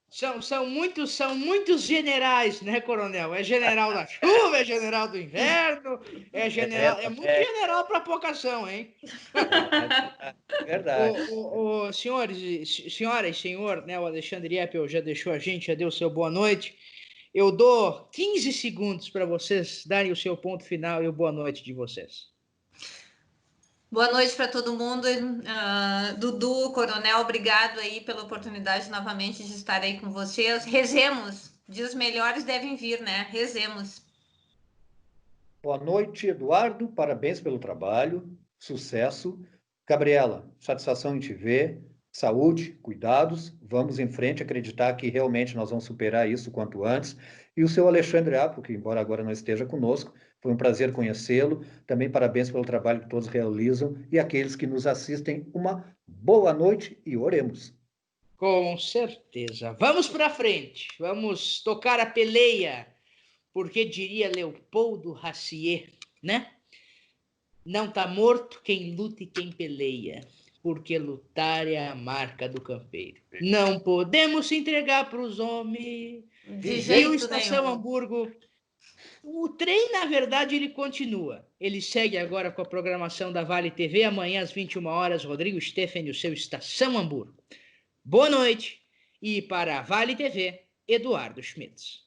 São muitos generais, né, coronel? É general da chuva, é general do inverno, é muito general para pouca ação, hein? Verdade. Senhoras e senhor, né, o Alexandre Eppel já deixou a gente, já deu o seu boa noite. Eu dou 15 segundos para vocês darem o seu ponto final e o boa noite de vocês. Boa noite para todo mundo. Dudu, Coronel, obrigado aí pela oportunidade novamente de estar aí com vocês. Rezemos. Dias melhores devem vir, né? Rezemos. Boa noite, Eduardo. Parabéns pelo trabalho. Sucesso. Gabriela, satisfação em te ver. Saúde, cuidados. Vamos em frente, acreditar que realmente nós vamos superar isso o quanto antes. E o seu Alexandre Eppel, que embora agora não esteja conosco, foi um prazer conhecê-lo. Também parabéns pelo trabalho que todos realizam. E aqueles que nos assistem, uma boa noite e oremos. Com certeza. Vamos para frente. Vamos tocar a peleia. Porque diria Leopoldo Racier, né? Não está morto quem luta e quem peleia. Porque lutar é a marca do campeiro. Não podemos se entregar para os homens. E o Estação Hamburgo... O trem, na verdade, ele continua. Ele segue agora com a programação da Vale TV. Amanhã, às 21 horas, Rodrigo Steffen e o seu Estação Hamburgo. Boa noite. E para a Vale TV, Eduardo Schmitz.